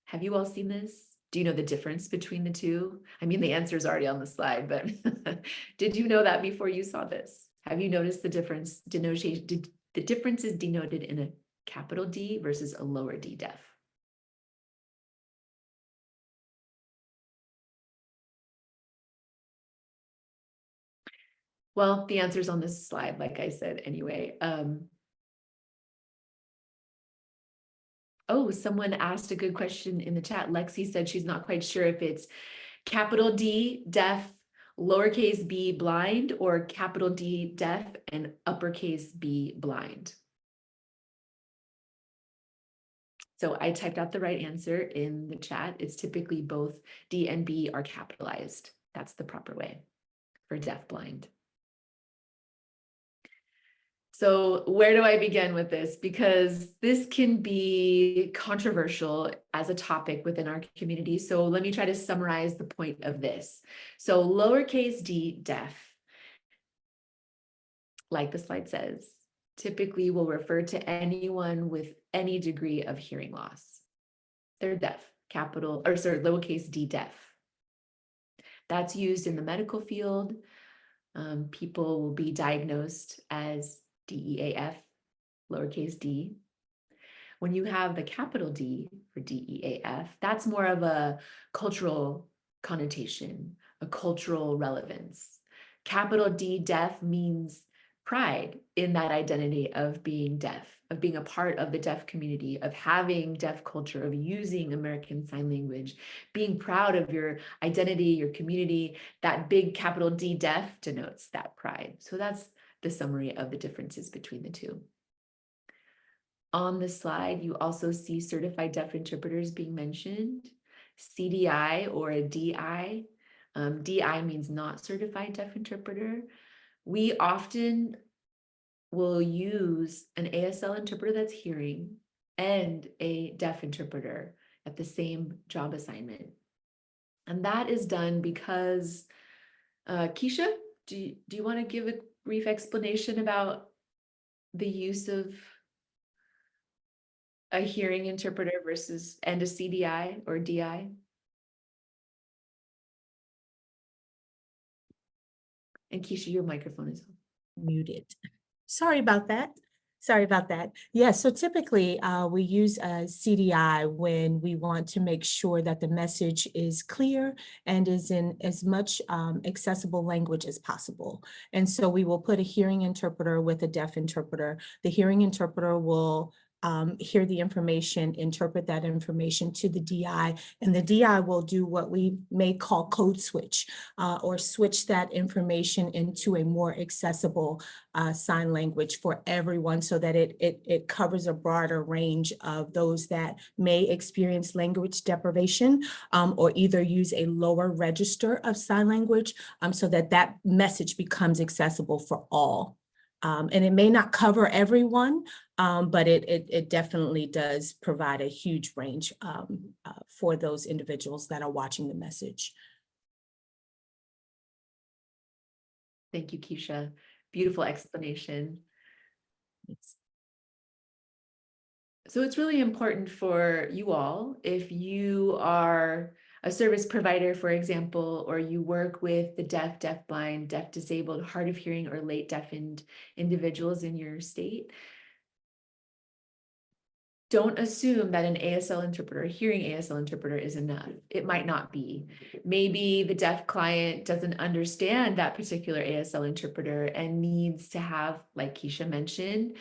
Have you all seen this? Do you know the difference between the two? I mean, the answer is already on the slide, but did you know that before you saw this? Have you noticed the difference denotation? The difference is denoted in a capital D versus a lower D def. Well, the answer is on this slide, like I said, anyway. Oh, someone asked a good question in the chat. Lexi said she's not quite sure if it's capital D, deaf, lowercase b, blind, or capital D, deaf, and uppercase B, blind. So I typed out the right answer in the chat. It's typically both D and B are capitalized. That's the proper way for deaf, blind. So where do I begin with this? Because this can be controversial as a topic within our community. So let me try to summarize the point of this. So lowercase d, deaf, like the slide says, typically will refer to anyone with any degree of hearing loss. They're deaf, lowercase d, deaf. That's used in the medical field. People will be diagnosed as DEAF, lowercase d. When you have the capital D for DEAF, that's more of a cultural connotation, a cultural relevance. Capital D, deaf, means pride in that identity of being deaf, of being a part of the deaf community, of having deaf culture, of using American Sign Language, being proud of your identity, your community. That big capital D, deaf, denotes that pride. So that's the summary of the differences between the two. On the slide, you also see certified deaf interpreters being mentioned, CDI or a DI. DI means not certified deaf interpreter. We often will use an ASL interpreter that's hearing and a deaf interpreter at the same job assignment. And that is done because, Keisha, do you want to give a brief explanation about the use of a hearing interpreter and a CDI or DI? And Keisha, your microphone is on. Muted. Sorry about that. Sorry about that. Yeah, so typically we use a CDI when we want to make sure that the message is clear and is in as much accessible language as possible. And so we will put a hearing interpreter with a deaf interpreter. The hearing interpreter will hear the information, interpret that information to the DI, and the DI will do what we may call code switch or switch that information into a more accessible sign language for everyone so that it covers a broader range of those that may experience language deprivation or either use a lower register of sign language so that that message becomes accessible for all. And it may not cover everyone, but it definitely does provide a huge range for those individuals that are watching the message. Thank you, Keisha. Beautiful explanation. So it's really important for you all, if you are a service provider, for example, or you work with the deaf, deafblind, deaf disabled, hard of hearing, or late deafened individuals in your state, don't assume that an ASL interpreter, hearing ASL interpreter, is enough. It might not be. Maybe the deaf client doesn't understand that particular ASL interpreter and needs to have, like Keisha mentioned,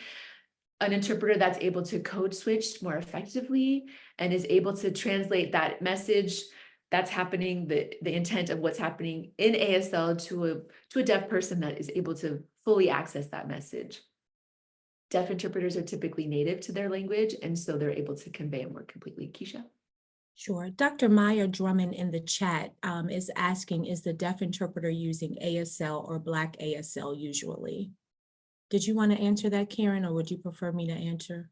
an interpreter that's able to code switch more effectively and is able to translate that message that's happening, the intent of what's happening in ASL to a deaf person that is able to fully access that message. Deaf interpreters are typically native to their language, and so they're able to convey it more completely. Keisha? Sure. Dr. Maya Drummond in the chat is asking, is the deaf interpreter using ASL or Black ASL usually? Did you want to answer that, Karen, or would you prefer me to answer?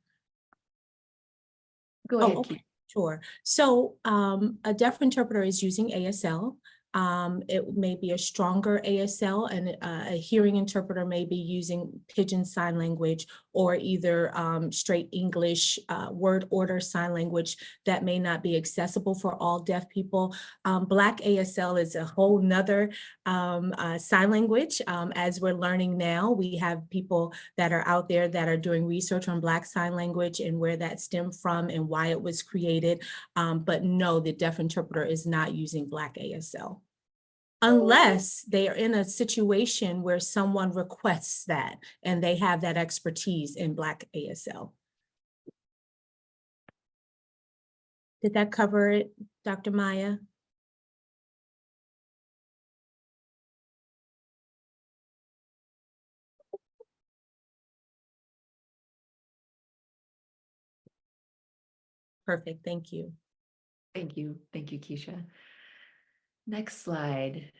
Go ahead, okay. Keisha. Sure. So a deaf interpreter is using ASL. It may be a stronger ASL, and a hearing interpreter may be using Pidgin Sign Language or either straight English word order sign language that may not be accessible for all deaf people. Black ASL is a whole nother sign language. As we're learning now, we have people that are out there that are doing research on Black Sign Language and where that stemmed from and why it was created. But no, the deaf interpreter is not using Black ASL. Unless they are in a situation where someone requests that and they have that expertise in Black ASL. Did that cover it, Dr. Maya? Perfect, thank you. Thank you. Thank you, Keisha. Next slide.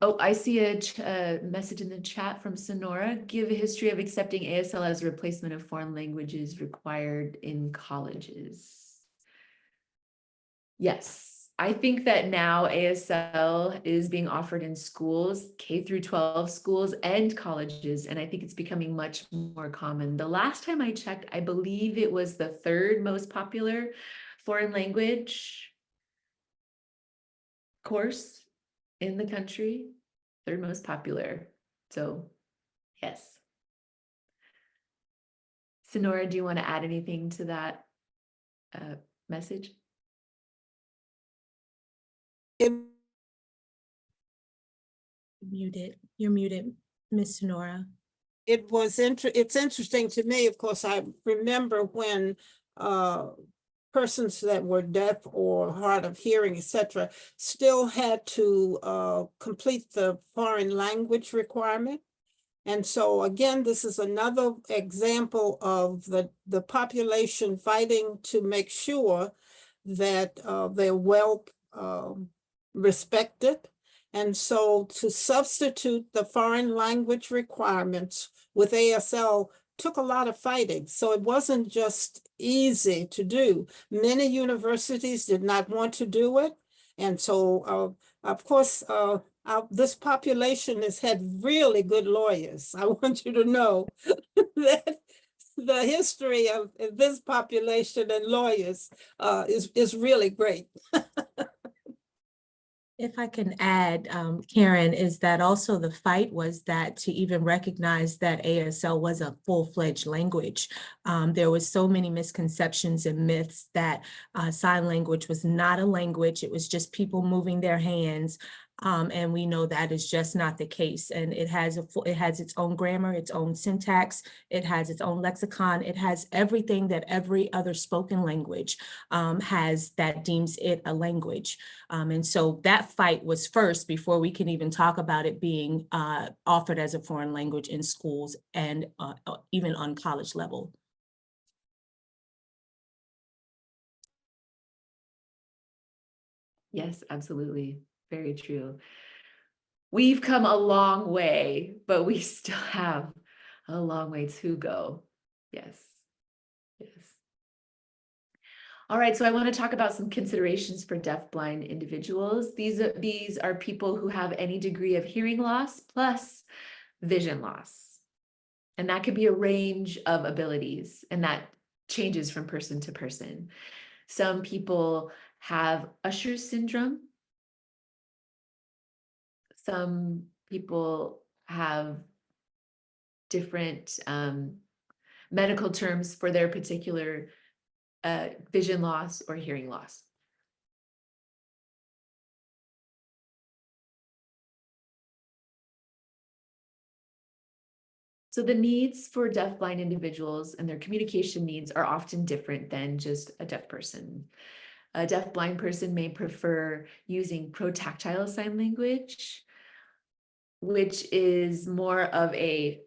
Oh, I see a message in the chat from Sonora. Give a history of accepting ASL as a replacement of foreign languages required in colleges. Yes, I think that now ASL is being offered in schools, K through 12 schools and colleges, and I think it's becoming much more common. The last time I checked, I believe it was the third most popular foreign language course in the country, third most popular. So yes. Sonora, do you want to add anything to that message? Muted. You're muted, Miss Sonora. It's interesting to me, of course. I remember when persons that were deaf or hard of hearing, etc., still had to complete the foreign language requirement. And so again, this is another example of the population fighting to make sure that they're well respected. And so to substitute the foreign language requirements with ASL took a lot of fighting. So it wasn't just easy to do. Many universities did not want to do it. And so, of course, this population has had really good lawyers. I want you to know that the history of this population and lawyers is really great. If I can add, Karen, is that also the fight was that to even recognize that ASL was a full-fledged language. There was so many misconceptions and myths that sign language was not a language. It was just people moving their hands. And we know that is just not the case. And it has its own grammar, its own syntax, it has its own lexicon, it has everything that every other spoken language has that deems it a language. And so that fight was first before we can even talk about it being offered as a foreign language in schools and even on college level. Yes, absolutely. Very true. We've come a long way, but we still have a long way to go. Yes. Yes. All right, so I want to talk about some considerations for deaf-blind individuals. These are people who have any degree of hearing loss plus vision loss. And that could be a range of abilities, and that changes from person to person. Some people have Usher syndrome. Some people have different medical terms for their particular vision loss or hearing loss. So the needs for deaf-blind individuals and their communication needs are often different than just a deaf person. A deaf-blind person may prefer using protactile sign language, which is more of a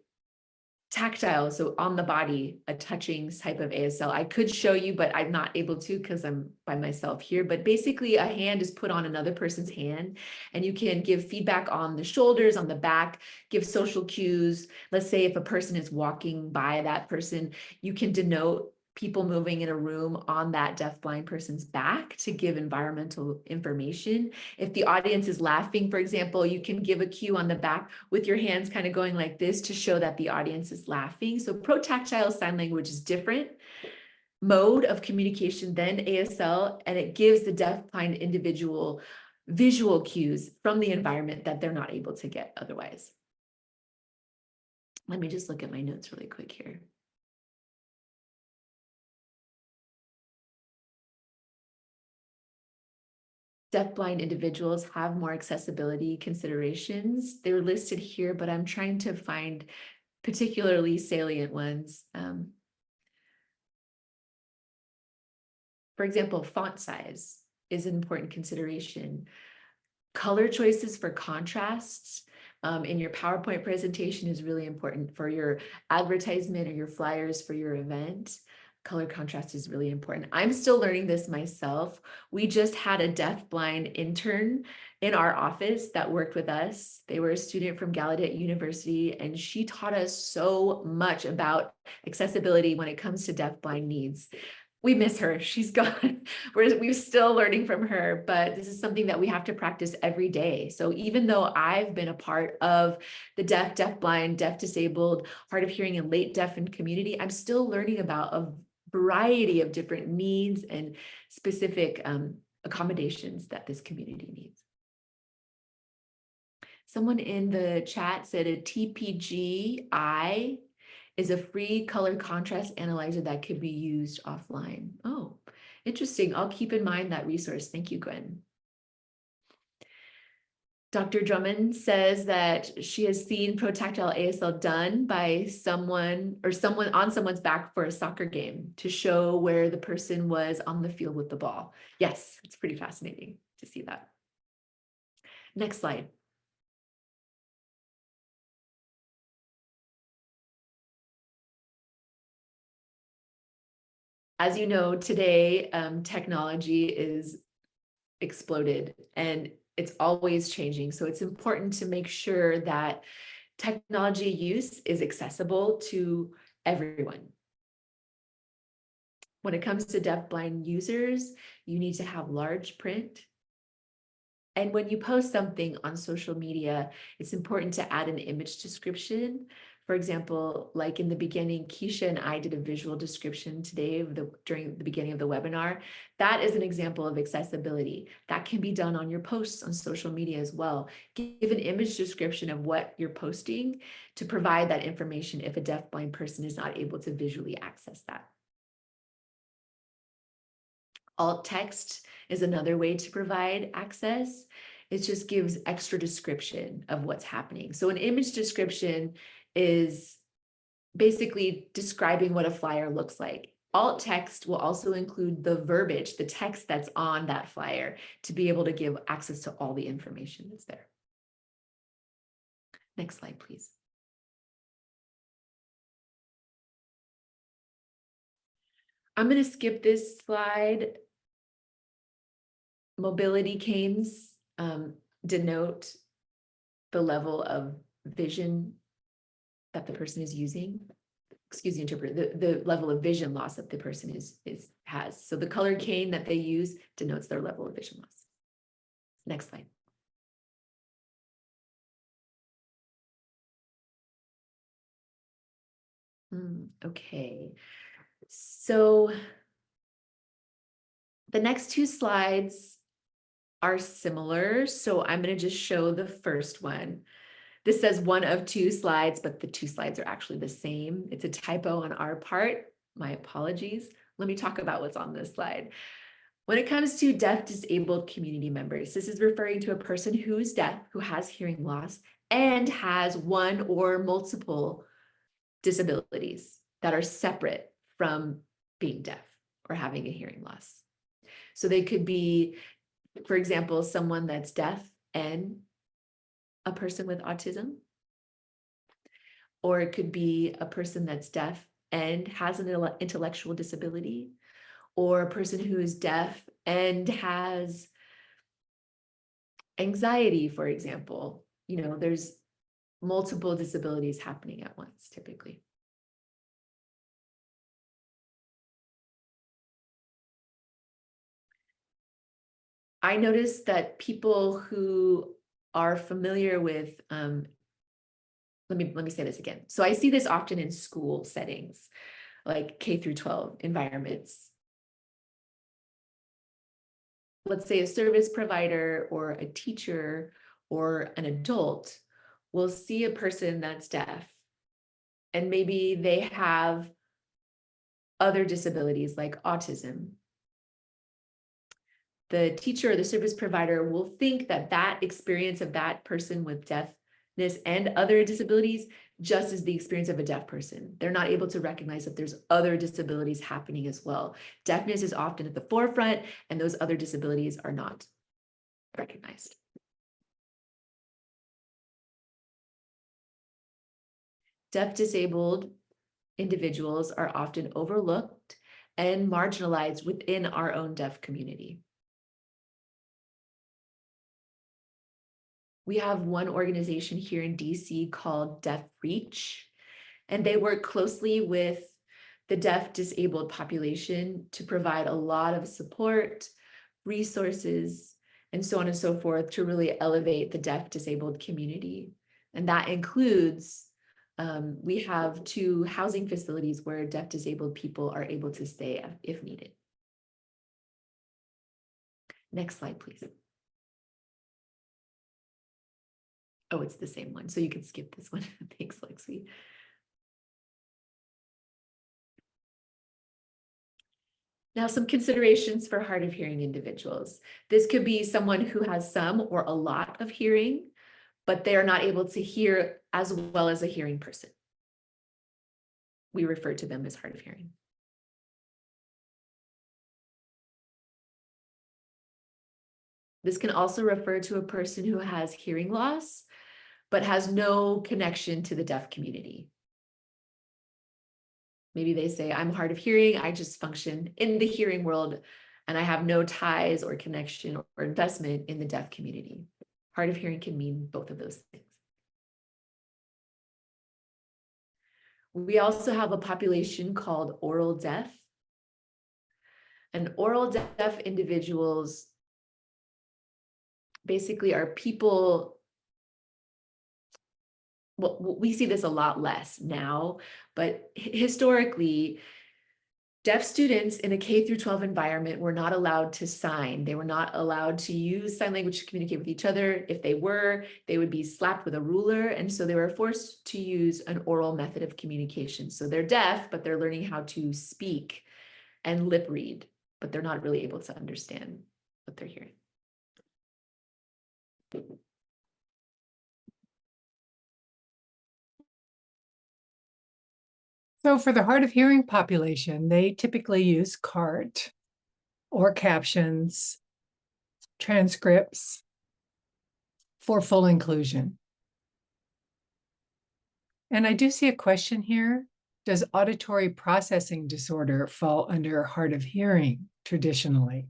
tactile, so on the body, a touching type of ASL. I could show you, but I'm not able to because I'm by myself here. But basically a hand is put on another person's hand and you can give feedback on the shoulders, on the back, give social cues. Let's say if a person is walking by that person, you can denote people moving in a room on that deafblind person's back to give environmental information. If the audience is laughing, for example, you can give a cue on the back with your hands kind of going like this to show that the audience is laughing. So protactile sign language is different mode of communication than ASL, and it gives the deafblind individual visual cues from the environment that they're not able to get otherwise. Let me just look at my notes really quick here. Deafblind individuals have more accessibility considerations. They're listed here, but I'm trying to find particularly salient ones. For example, font size is an important consideration. Color choices for contrasts in your PowerPoint presentation is really important. For your advertisement or your flyers for your event, color contrast is really important. I'm still learning this myself. We just had a deafblind intern in our office that worked with us. They were a student from Gallaudet University, and she taught us so much about accessibility when it comes to deafblind needs. We miss her. She's gone. We're still learning from her, but this is something that we have to practice every day. So even though I've been a part of the deaf, deafblind, deaf disabled, hard of hearing and late deafened community, I'm still learning about a variety of different needs and specific accommodations that this community needs. Someone in the chat said a TPG-I is a free color contrast analyzer that could be used offline. Oh, interesting. I'll keep in mind that resource. Thank you, Gwen. Dr. Drummond says that she has seen protactile ASL done by someone on someone's back for a soccer game to show where the person was on the field with the ball. Yes, it's pretty fascinating to see that. Next slide. As you know, today, technology is exploded and it's always changing. So it's important to make sure that technology use is accessible to everyone. When it comes to deafblind users, you need to have large print. And when you post something on social media, it's important to add an image description. For example, like in the beginning, Keisha and I did a visual description today during the beginning of the webinar. That is an example of accessibility. That can be done on your posts on social media as well. Give an image description of what you're posting to provide that information if a deafblind person is not able to visually access that. Alt text is another way to provide access. It just gives extra description of what's happening. So an image description is basically describing what a flyer looks like. Alt text will also include the verbiage, the text that's on that flyer, to be able to give access to all the information that's there. Next slide, please. I'm going to skip this slide. Mobility canes denote the level of vision that the person is using. Excuse the interpreter, the level of vision loss that the person has. So the color cane that they use denotes their level of vision loss. Next slide. Okay, so the next two slides are similar. So I'm going to just show the first one. This says one of two slides, but the two slides are actually the same. It's a typo on our part. My apologies. Let me talk about what's on this slide. When it comes to deaf disabled community members, this is referring to a person who is deaf, who has hearing loss, and has one or multiple disabilities that are separate from being deaf or having a hearing loss. So they could be, for example, someone that's deaf and a person with autism, or it could be a person that's deaf and has an intellectual disability, or a person who is deaf and has anxiety, for example. You know, there's multiple disabilities happening at once, typically. I noticed that people who are familiar with, let me say this again. So I see this often in school settings, like K through 12 environments. Let's say a service provider or a teacher or an adult will see a person that's deaf, and maybe they have other disabilities like autism. The teacher or the service provider will think that that experience of that person with deafness and other disabilities just is the experience of a deaf person. They're not able to recognize that there's other disabilities happening as well. Deafness is often at the forefront, and those other disabilities are not recognized. Deaf disabled individuals are often overlooked and marginalized within our own deaf community. We have one organization here in DC called Deaf Reach, and they work closely with the deaf disabled population to provide a lot of support, resources, and so on and so forth to really elevate the deaf disabled community. And that includes, we have 2 housing facilities where deaf disabled people are able to stay if needed. Next slide, please. Oh, it's the same one, so you can skip this one. Thanks, Lexi. Now, some considerations for hard of hearing individuals. This could be someone who has some or a lot of hearing, but they are not able to hear as well as a hearing person. We refer to them as hard of hearing. This can also refer to a person who has hearing loss, but has no connection to the deaf community. Maybe they say, I'm hard of hearing, I just function in the hearing world, and I have no ties or connection or investment in the deaf community. Hard of hearing can mean both of those things. We also have a population called oral deaf. And oral deaf individuals basically are people, well, we see this a lot less now, but historically, deaf students in a K through 12 environment were not allowed to sign. They were not allowed to use sign language to communicate with each other. If they were, they would be slapped with a ruler. And so they were forced to use an oral method of communication. So they're deaf, but they're learning how to speak and lip read, but they're not really able to understand what they're hearing. So for the hard of hearing population, they typically use CART or captions, transcripts for full inclusion. And I do see a question here. Does auditory processing disorder fall under hard of hearing traditionally?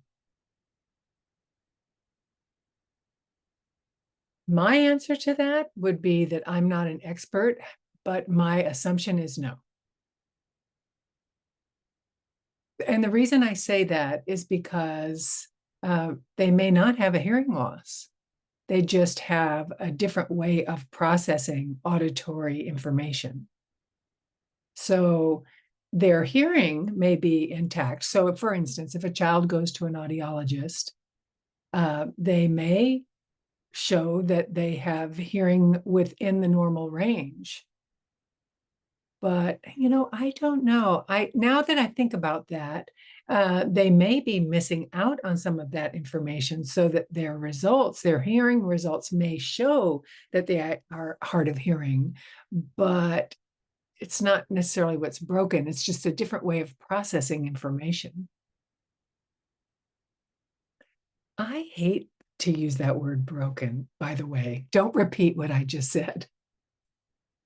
My answer to that would be that I'm not an expert, but my assumption is no. And the reason I say that is because they may not have a hearing loss. They just have a different way of processing auditory information. So their hearing may be intact. So for instance, if a child goes to an audiologist, they may show that they have hearing within the normal range. But, you know, I don't know. Now that I think about that, they may be missing out on some of that information so that their results, their hearing results may show that they are hard of hearing, but it's not necessarily what's broken. It's just a different way of processing information. I hate to use that word broken, by the way. Don't repeat what I just said.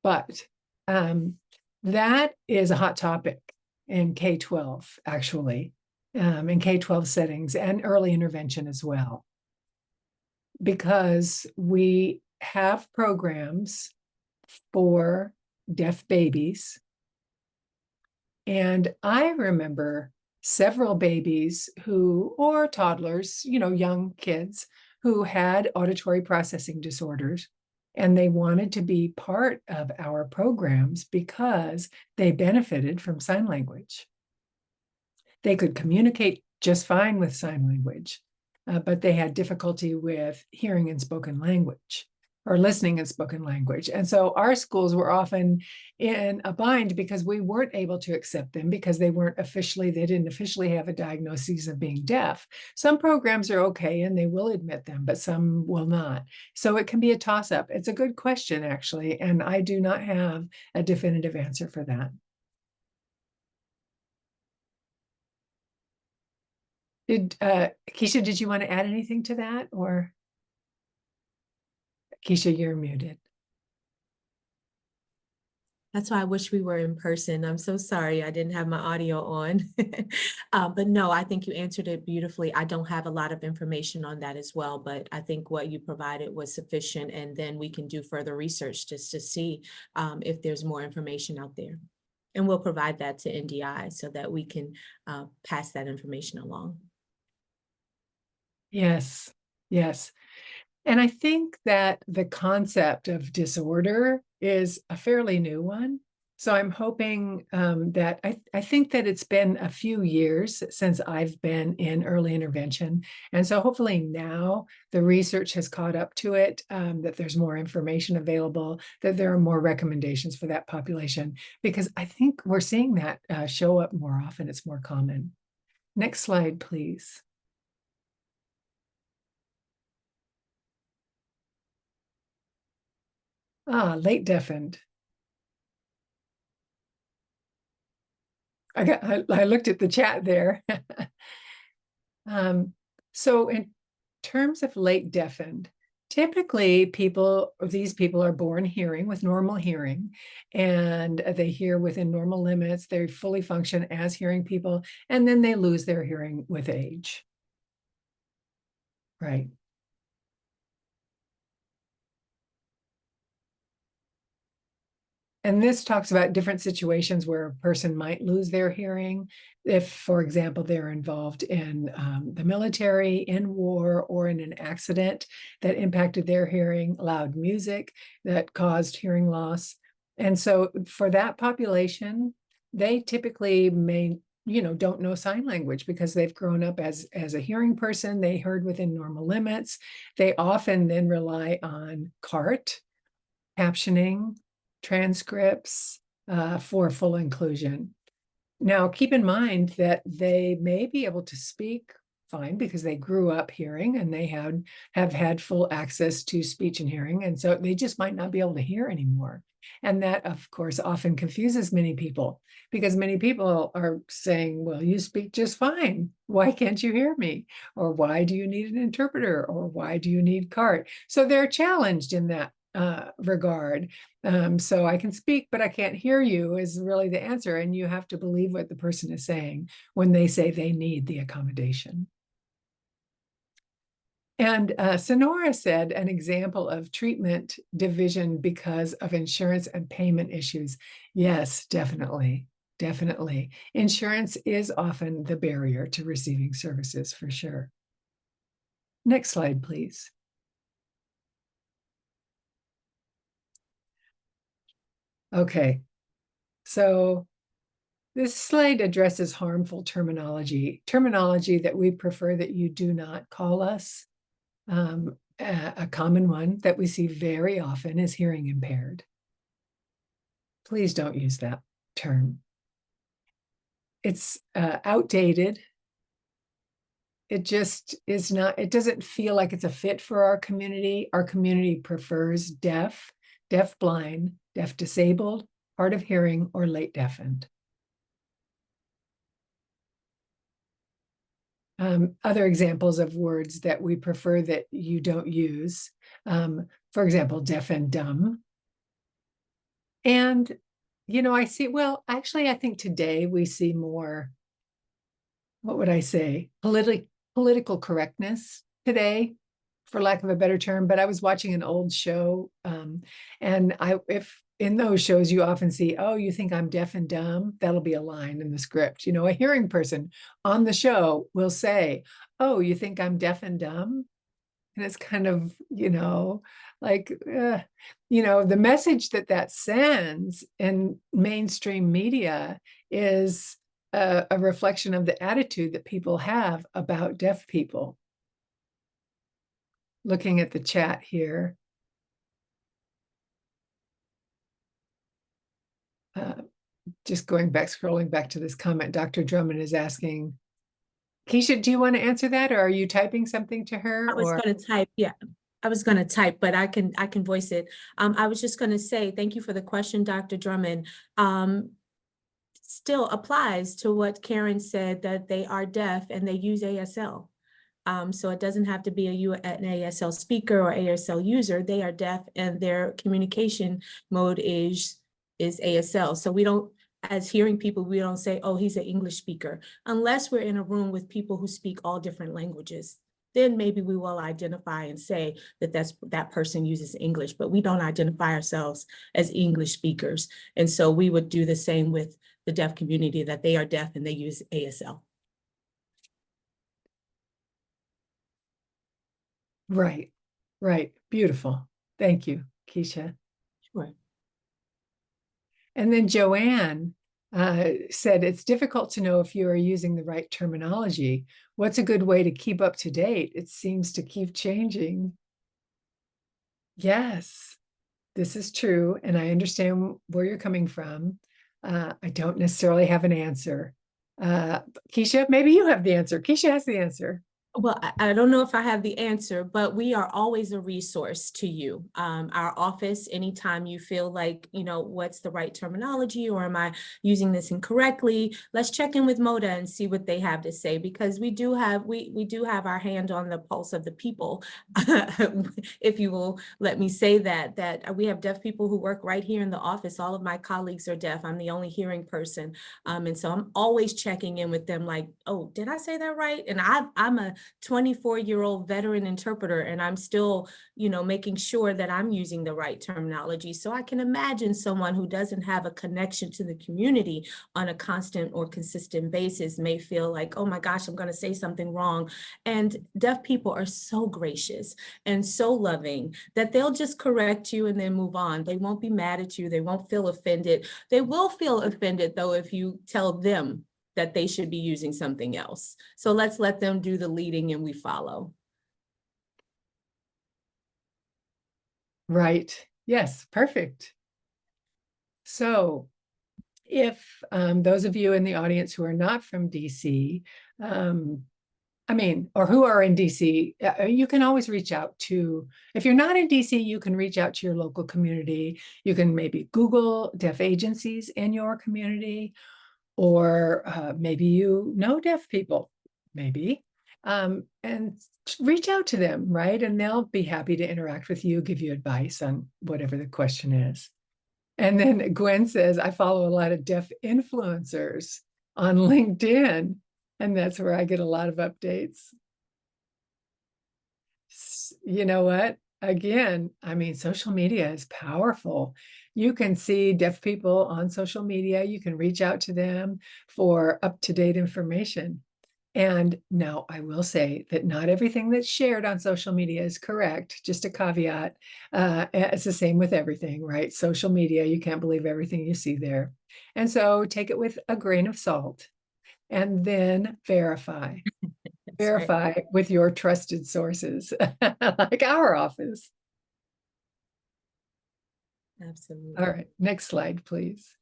But that is a hot topic in K-12, actually, in K-12 settings and early intervention as well. Because we have programs for deaf babies. And I remember several babies or toddlers, young kids who had auditory processing disorders, and they wanted to be part of our programs because they benefited from sign language. They could communicate just fine with sign language, but they had difficulty with hearing and spoken language, or listening and spoken language. And so our schools were often in a bind because we weren't able to accept them because they didn't officially have a diagnosis of being deaf. Some programs are okay and they will admit them, but some will not. So it can be a toss-up. It's a good question, actually, and I do not have a definitive answer for that. Keisha, did you want to add anything to that, or? Keisha, you're muted. That's why I wish we were in person. I'm so sorry I didn't have my audio on. But no, I think you answered it beautifully. I don't have a lot of information on that as well, but I think what you provided was sufficient, and then we can do further research just to see if there's more information out there. And we'll provide that to NDI so that we can pass that information along. Yes, yes. And I think that the concept of disorder is a fairly new one. So I'm hoping that I think that it's been a few years since I've been in early intervention. And so hopefully now the research has caught up to it, that there's more information available, that there are more recommendations for that population, because I think we're seeing that show up more often. It's more common. Next slide, please. Late deafened. I looked at the chat there. So in terms of late deafened, typically these people are born hearing with normal hearing, and they hear within normal limits. They fully function as hearing people, and then they lose their hearing with age. Right. And this talks about different situations where a person might lose their hearing if, for example, they're involved in the military, in war, or in an accident that impacted their hearing, loud music that caused hearing loss. And so for that population, they typically don't know sign language because they've grown up as a hearing person. They heard within normal limits. They often then rely on CART, captioning, transcripts for full inclusion. Now, keep in mind that they may be able to speak fine because they grew up hearing and they have had full access to speech and hearing, and so they just might not be able to hear anymore. And that, of course, often confuses many people because many people are saying, well, you speak just fine. Why can't you hear me? Or why do you need an interpreter? Or why do you need CART? So they're challenged in that regard. So I can speak, but I can't hear you is really the answer. And you have to believe what the person is saying when they say they need the accommodation. And Sonora said an example of treatment division because of insurance and payment issues. Yes, definitely. Definitely. Insurance is often the barrier to receiving services for sure. Next slide, please. Okay, so this slide addresses harmful terminology that we prefer that you do not call us. A common one that we see very often is hearing impaired. Please don't use that term. It's outdated. It just is not, it doesn't feel like it's a fit for our community. Our community prefers deaf, deaf-blind, deaf-disabled, hard of hearing, or late deafened. Other examples of words that we prefer that you don't use, for example, deaf and dumb. And, I see, well, actually, I think today we see more, what would I say, political correctness today, for lack of a better term. But I was watching an old show, and if in those shows, you often see, oh, you think I'm deaf and dumb? That'll be a line in the script. You know, a hearing person on the show will say, oh, you think I'm deaf and dumb? And it's kind of, you know, like, you know, the message that that sends in mainstream media is a reflection of the attitude that people have about deaf people. Looking at the chat here. Just going back, scrolling back to this comment, Dr. Drummond is asking, Keisha, do you want to answer that, or are you typing something to her? I was going to type, yeah. I was going to type, but I can voice it. I was just going to say, thank you for the question, Dr. Drummond. Still applies to what Karen said, that they are deaf and they use ASL. So it doesn't have to be an ASL speaker or ASL user. They are deaf and their communication mode is ASL. So we don't, as hearing people, we don't say, oh, he's an English speaker, unless we're in a room with people who speak all different languages. Then maybe we will identify and say that that person uses English, but we don't identify ourselves as English speakers. And so we would do the same with the deaf community, that they are deaf and they use ASL. Right, right. Beautiful. Thank you, Keisha. Sure. And then Joanne said, it's difficult to know if you are using the right terminology. What's a good way to keep up to date? It seems to keep changing. Yes, this is true. And I understand where you're coming from. I don't necessarily have an answer. Keisha, maybe you have the answer. Keisha has the answer. Well, I don't know if I have the answer, but we are always a resource to you. Our office, anytime you feel like, you know, what's the right terminology, or am I using this incorrectly? Let's check in with MODA and see what they have to say, because we do have our hand on the pulse of the people, if you will let me say that we have deaf people who work right here in the office. All of my colleagues are deaf. I'm the only hearing person. And so I'm always checking in with them like, oh, did I say that right? And I'm a 24-year-old veteran interpreter, and I'm still, you know, making sure that I'm using the right terminology. So I can imagine someone who doesn't have a connection to the community on a constant or consistent basis may feel like, oh my gosh, I'm going to say something wrong. And deaf people are so gracious and so loving that they'll just correct you and then move on. They won't be mad at you. They won't feel offended. They will feel offended, though, if you tell them that they should be using something else. So let's let them do the leading and we follow. Right. Yes, perfect. So if those of you in the audience who are not from DC, or who are in DC, you can always reach out to, if you're not in DC, you can reach out to your local community. You can maybe Google deaf agencies in your community, or maybe you know deaf people, maybe, and reach out to them, right? And they'll be happy to interact with you, give you advice on whatever the question is. And then Gwen says, I follow a lot of deaf influencers on LinkedIn, and that's where I get a lot of updates. You know what? Again, I mean, social media is powerful. You can see deaf people on social media. You can reach out to them for up-to-date information. And now I will say that not everything that's shared on social media is correct. Just a caveat. It's the same with everything, right? Social media, you can't believe everything you see there. And so take it with a grain of salt and then verify. Verify right. with your trusted sources, like our office. Absolutely. All right, next slide, please.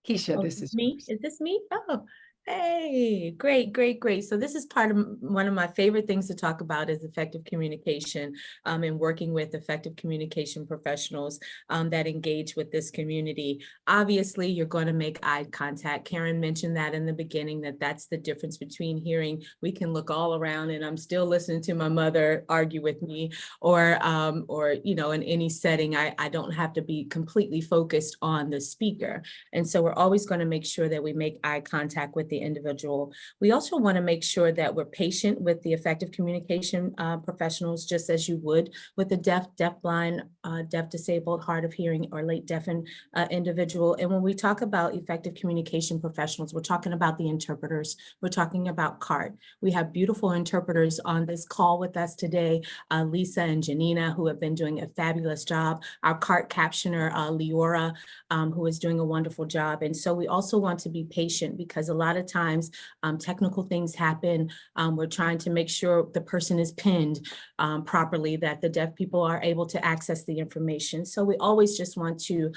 Keisha, Oh, this is me? yours. Is this me? Oh, hey, great, great, great. So this is part of one of my favorite things to talk about is effective communication, and working with effective communication professionals that engage with this community. Obviously, you're going to make eye contact. Karen mentioned that in the beginning, that's the difference between hearing. We can look all around and I'm still listening to my mother argue with me, or you know, in any setting, I don't have to be completely focused on the speaker. And so we're always going to make sure that we make eye contact with the individual. We also want to make sure that we're patient with the effective communication professionals, just as you would with a deaf, deafblind, deaf disabled, hard of hearing, or late deafened individual. And when we talk about effective communication professionals, we're talking about the interpreters. We're talking about CART. We have beautiful interpreters on this call with us today, Lisa and Janina, who have been doing a fabulous job. Our CART captioner, Leora, who is doing a wonderful job. And so we also want to be patient, because a lot of times technical things happen. We're trying to make sure the person is pinned properly, that the deaf people are able to access the information. So we always just want to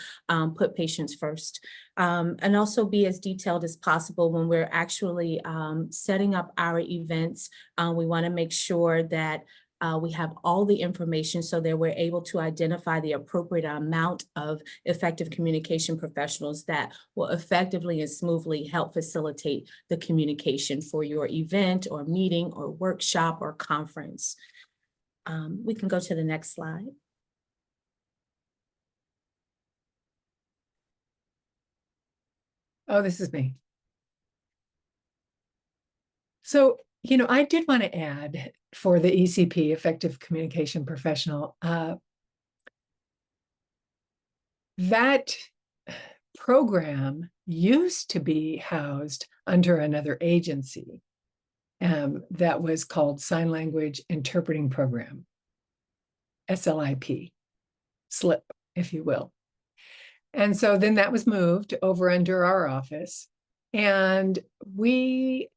put patients first, and also be as detailed as possible when we're actually setting up our events. We want to make sure that we have all the information so that we're able to identify the appropriate amount of effective communication professionals that will effectively and smoothly help facilitate the communication for your event or meeting or workshop or conference. We can go to the next slide. Oh, this is me. So, I did want to add for the ECP, Effective Communication Professional, that program used to be housed under another agency that was called Sign Language Interpreting Program, SLIP, SLIP, if you will. And so then that was moved over under our office, and we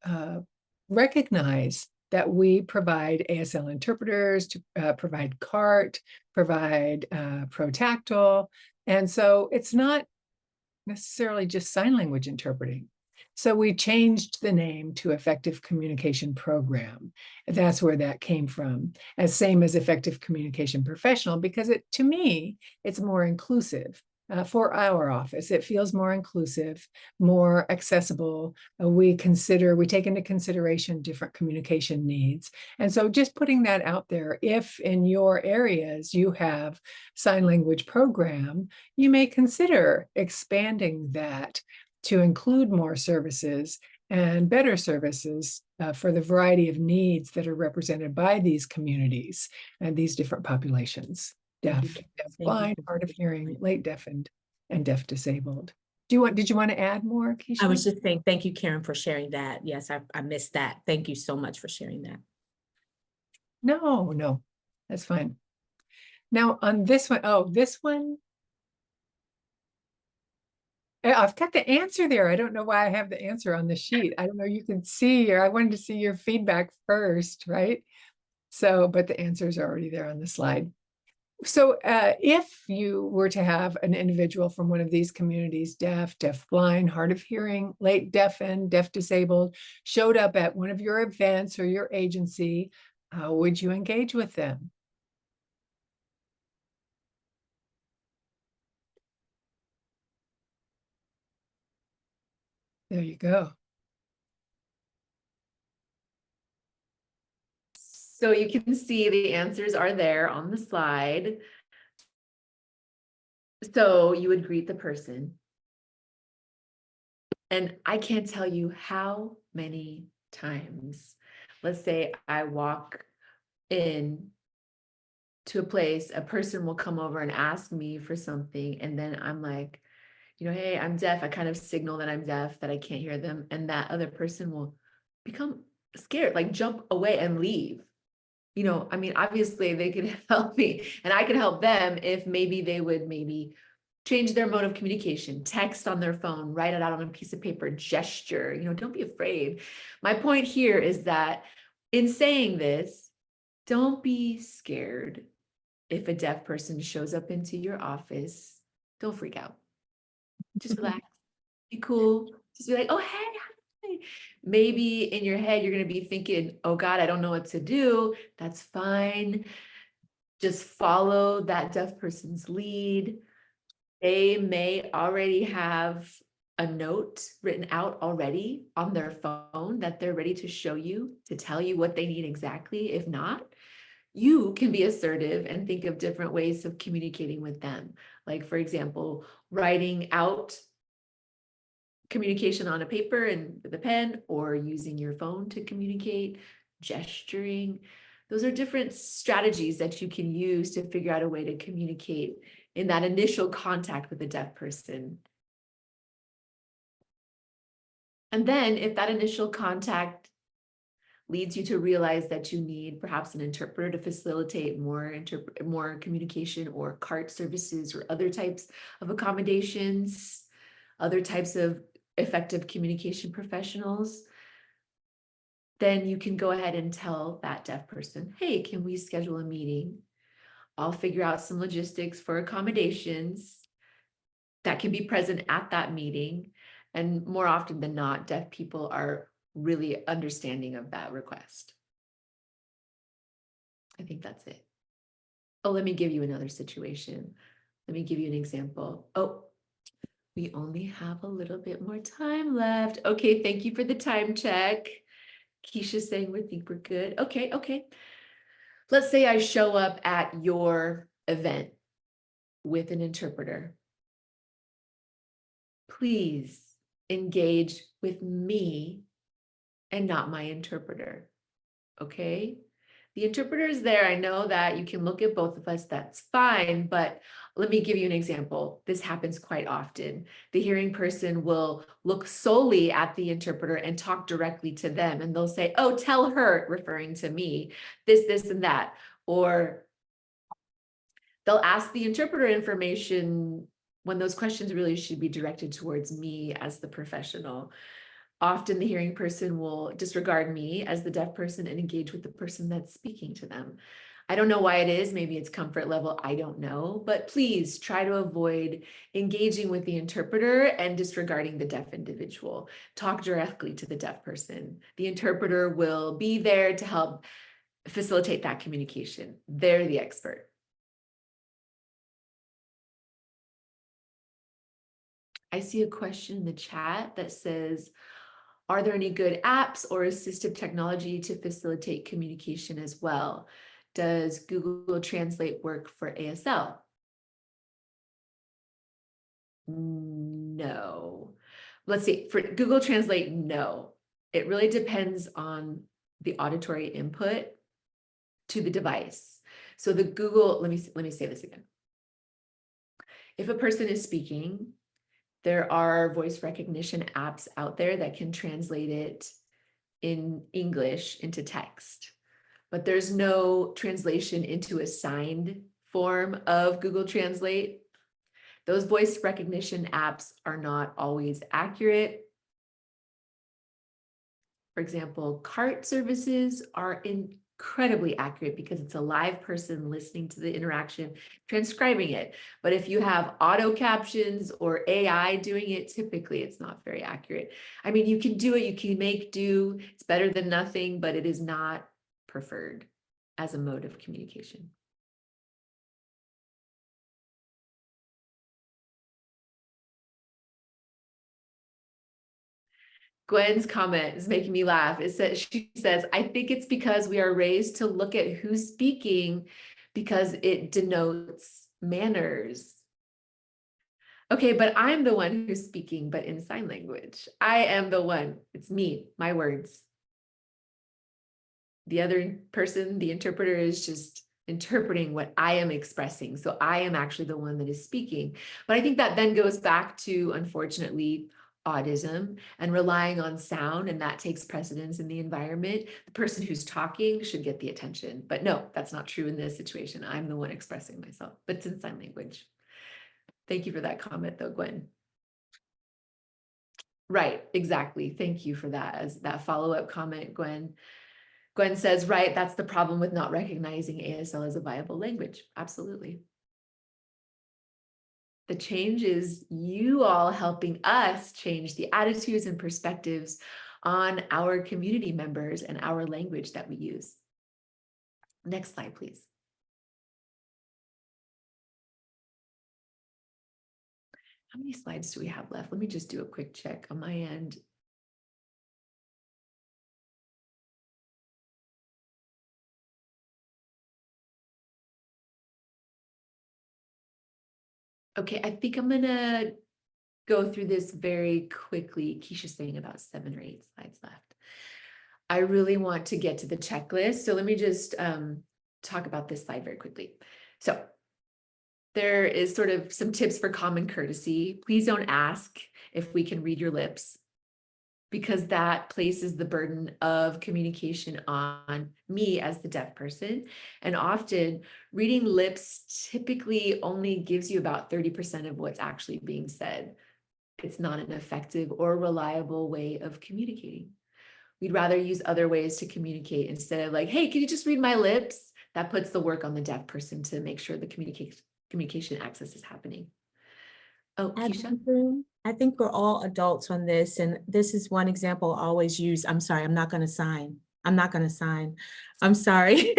recognize that we provide ASL interpreters, to provide CART, provide Protactile. And so it's not necessarily just sign language interpreting. So we changed the name to Effective Communication Program. That's where that came from, as same as Effective Communication Professional, because to me, it's more inclusive. For our office, it feels more inclusive, more accessible. We take into consideration different communication needs. And so just putting that out there, if in your areas you have sign language program, you may consider expanding that to include more services and better services for the variety of needs that are represented by these communities and these different populations. Deaf, blind, hard of hearing, late deafened, and deaf disabled. Did you want to add more, Keisha? I was just saying, thank you, Karen, for sharing that. Yes, I missed that. Thank you so much for sharing that. No, that's fine. Now on this one, this one, I've got the answer there. I don't know why I have the answer on the sheet. I don't know, you can see, or I wanted to see your feedback first, right? So, but the answer is already there on the slide. So if you were to have an individual from one of these communities, deaf, deafblind, hard of hearing, late deafened, deaf disabled, showed up at one of your events or your agency, how would you engage with them? There you go. So you can see the answers are there on the slide. So you would greet the person. And I can't tell you how many times, let's say I walk in to a place, a person will come over and ask me for something. And then I'm like, hey, I'm deaf. I kind of signal that I'm deaf, that I can't hear them. And that other person will become scared, like jump away and leave. I mean, obviously they could help me and I could help them if maybe they would change their mode of communication, text on their phone, write it out on a piece of paper, gesture, don't be afraid. My point here is that in saying this, don't be scared if a deaf person shows up into your office. Don't freak out. Just relax, be cool. Just be like, oh, hey. Maybe in your head, you're going to be thinking, oh God, I don't know what to do. That's fine. Just follow that deaf person's lead. They may already have a note written out already on their phone that they're ready to show you, to tell you what they need exactly. If not, you can be assertive and think of different ways of communicating with them. Like, for example, writing out communication on a paper and with a pen, or using your phone to communicate, gesturing. Those are different strategies that you can use to figure out a way to communicate in that initial contact with a deaf person. And then if that initial contact leads you to realize that you need perhaps an interpreter to facilitate more communication, or CART services or other types of accommodations, other types of effective communication professionals, then you can go ahead and tell that deaf person, hey, can we schedule a meeting? I'll figure out some logistics for accommodations that can be present at that meeting. And more often than not, deaf people are really understanding of that request. I think that's it. Oh, let me give you another situation. Let me give you an example. Oh, we only have a little bit more time left. Okay, thank you for the time check. Keisha's saying we think we're good. Okay. Let's say I show up at your event with an interpreter. Please engage with me and not my interpreter, okay? The interpreter is there. I know that you can look at both of us, that's fine, but let me give you an example. This happens quite often. The hearing person will look solely at the interpreter and talk directly to them, and they'll say, oh, tell her, referring to me, this, and that. Or they'll ask the interpreter information when those questions really should be directed towards me as the professional. Often the hearing person will disregard me as the deaf person and engage with the person that's speaking to them. I don't know why it is. Maybe it's comfort level. I don't know. But please try to avoid engaging with the interpreter and disregarding the deaf individual. Talk directly to the deaf person. The interpreter will be there to help facilitate that communication. They're the expert. I see a question in the chat that says, are there any good apps or assistive technology to facilitate communication as well? Does Google Translate work for ASL? No. Let's see, for Google Translate, no. It really depends on the auditory input to the device. So the Google, let me say this again. If a person is speaking, there are voice recognition apps out there that can translate it in English into text, but there's no translation into a signed form of Google Translate. Those voice recognition apps are not always accurate. For example, CART services are incredibly accurate because it's a live person listening to the interaction, transcribing it. But if you have auto captions or AI doing it, typically it's not very accurate. I mean, you can do it, you can make do, it's better than nothing, but it is not preferred as a mode of communication. Gwen's comment is making me laugh. She says, I think it's because we are raised to look at who's speaking because it denotes manners. Okay, but I'm the one who's speaking, but in sign language. I am the one. It's me, my words. The other person, the interpreter, is just interpreting what I am expressing. So I am actually the one that is speaking. But I think that then goes back to, unfortunately, autism and relying on sound, and that takes precedence in the environment. The person who's talking should get the attention, but no, that's not true in this situation. I'm the one expressing myself, but it's in sign language. Thank you for that comment though, Gwen. Right, exactly. Thank you for that as that follow-up comment, Gwen. Gwen says, right, that's the problem with not recognizing ASL as a viable language. Absolutely. The change is you all helping us change the attitudes and perspectives on our community members and our language that we use. Next slide, please. How many slides do we have left? Let me just do a quick check on my end. Okay, I think I'm gonna go through this very quickly. Keisha's saying about 7 or 8 slides left. I really want to get to the checklist. So let me just talk about this slide very quickly. So there is sort of some tips for common courtesy. Please don't ask if we can read your lips, because that places the burden of communication on me as the deaf person. And often reading lips typically only gives you about 30% of what's actually being said. It's not an effective or reliable way of communicating. We'd rather use other ways to communicate instead of like, hey, can you just read my lips? That puts the work on the deaf person to make sure the communication access is happening. Oh, Keisha? I think we're all adults on this, and this is one example I always use. I'm sorry, I'm not going to sign. I'm sorry.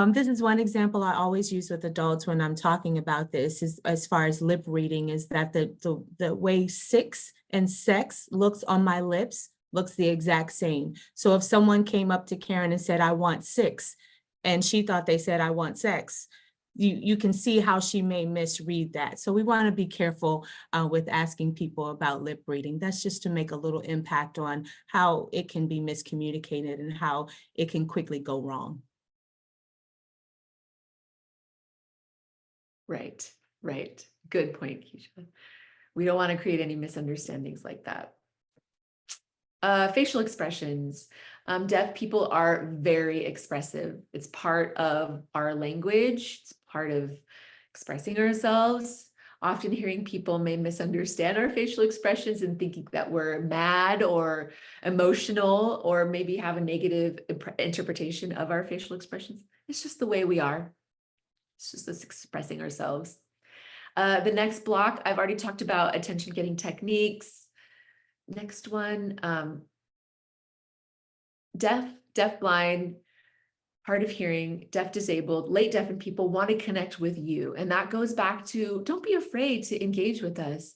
This is one example I always use with adults when I'm talking about this, is as far as lip reading, is that the way 6 and sex looks on my lips looks the exact same. So if someone came up to Karen and said, I want 6, and she thought they said, I want sex, you can see how she may misread that. So we want to be careful with asking people about lip reading. That's just to make a little impact on how it can be miscommunicated and how it can quickly go wrong. Right, right. Good point, Keisha. We don't want to create any misunderstandings like that. Facial expressions. Deaf people are very expressive. It's part of our language. It's part of expressing ourselves. Often hearing people may misunderstand our facial expressions and thinking that we're mad or emotional, or maybe have a negative interpretation of our facial expressions. It's just the way we are. It's just us expressing ourselves. The next block, I've already talked about attention getting techniques. Next one, deaf, blind, hard of hearing, deaf, disabled, late deafened people want to connect with you. And that goes back to, don't be afraid to engage with us.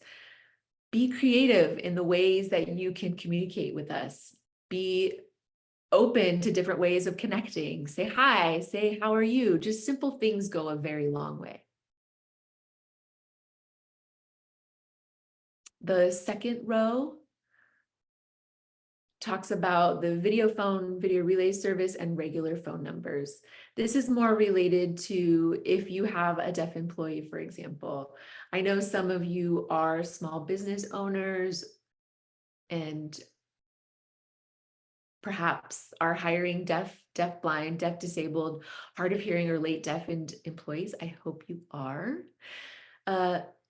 Be creative in the ways that you can communicate with us. Be open to different ways of connecting. Say hi, say how are you? Just simple things go a very long way. The second row talks about the video phone, video relay service, and regular phone numbers. This is more related to if you have a deaf employee, for example. I know some of you are small business owners and perhaps are hiring deaf, blind, deaf, disabled, hard of hearing, or late deafened employees. I hope you are.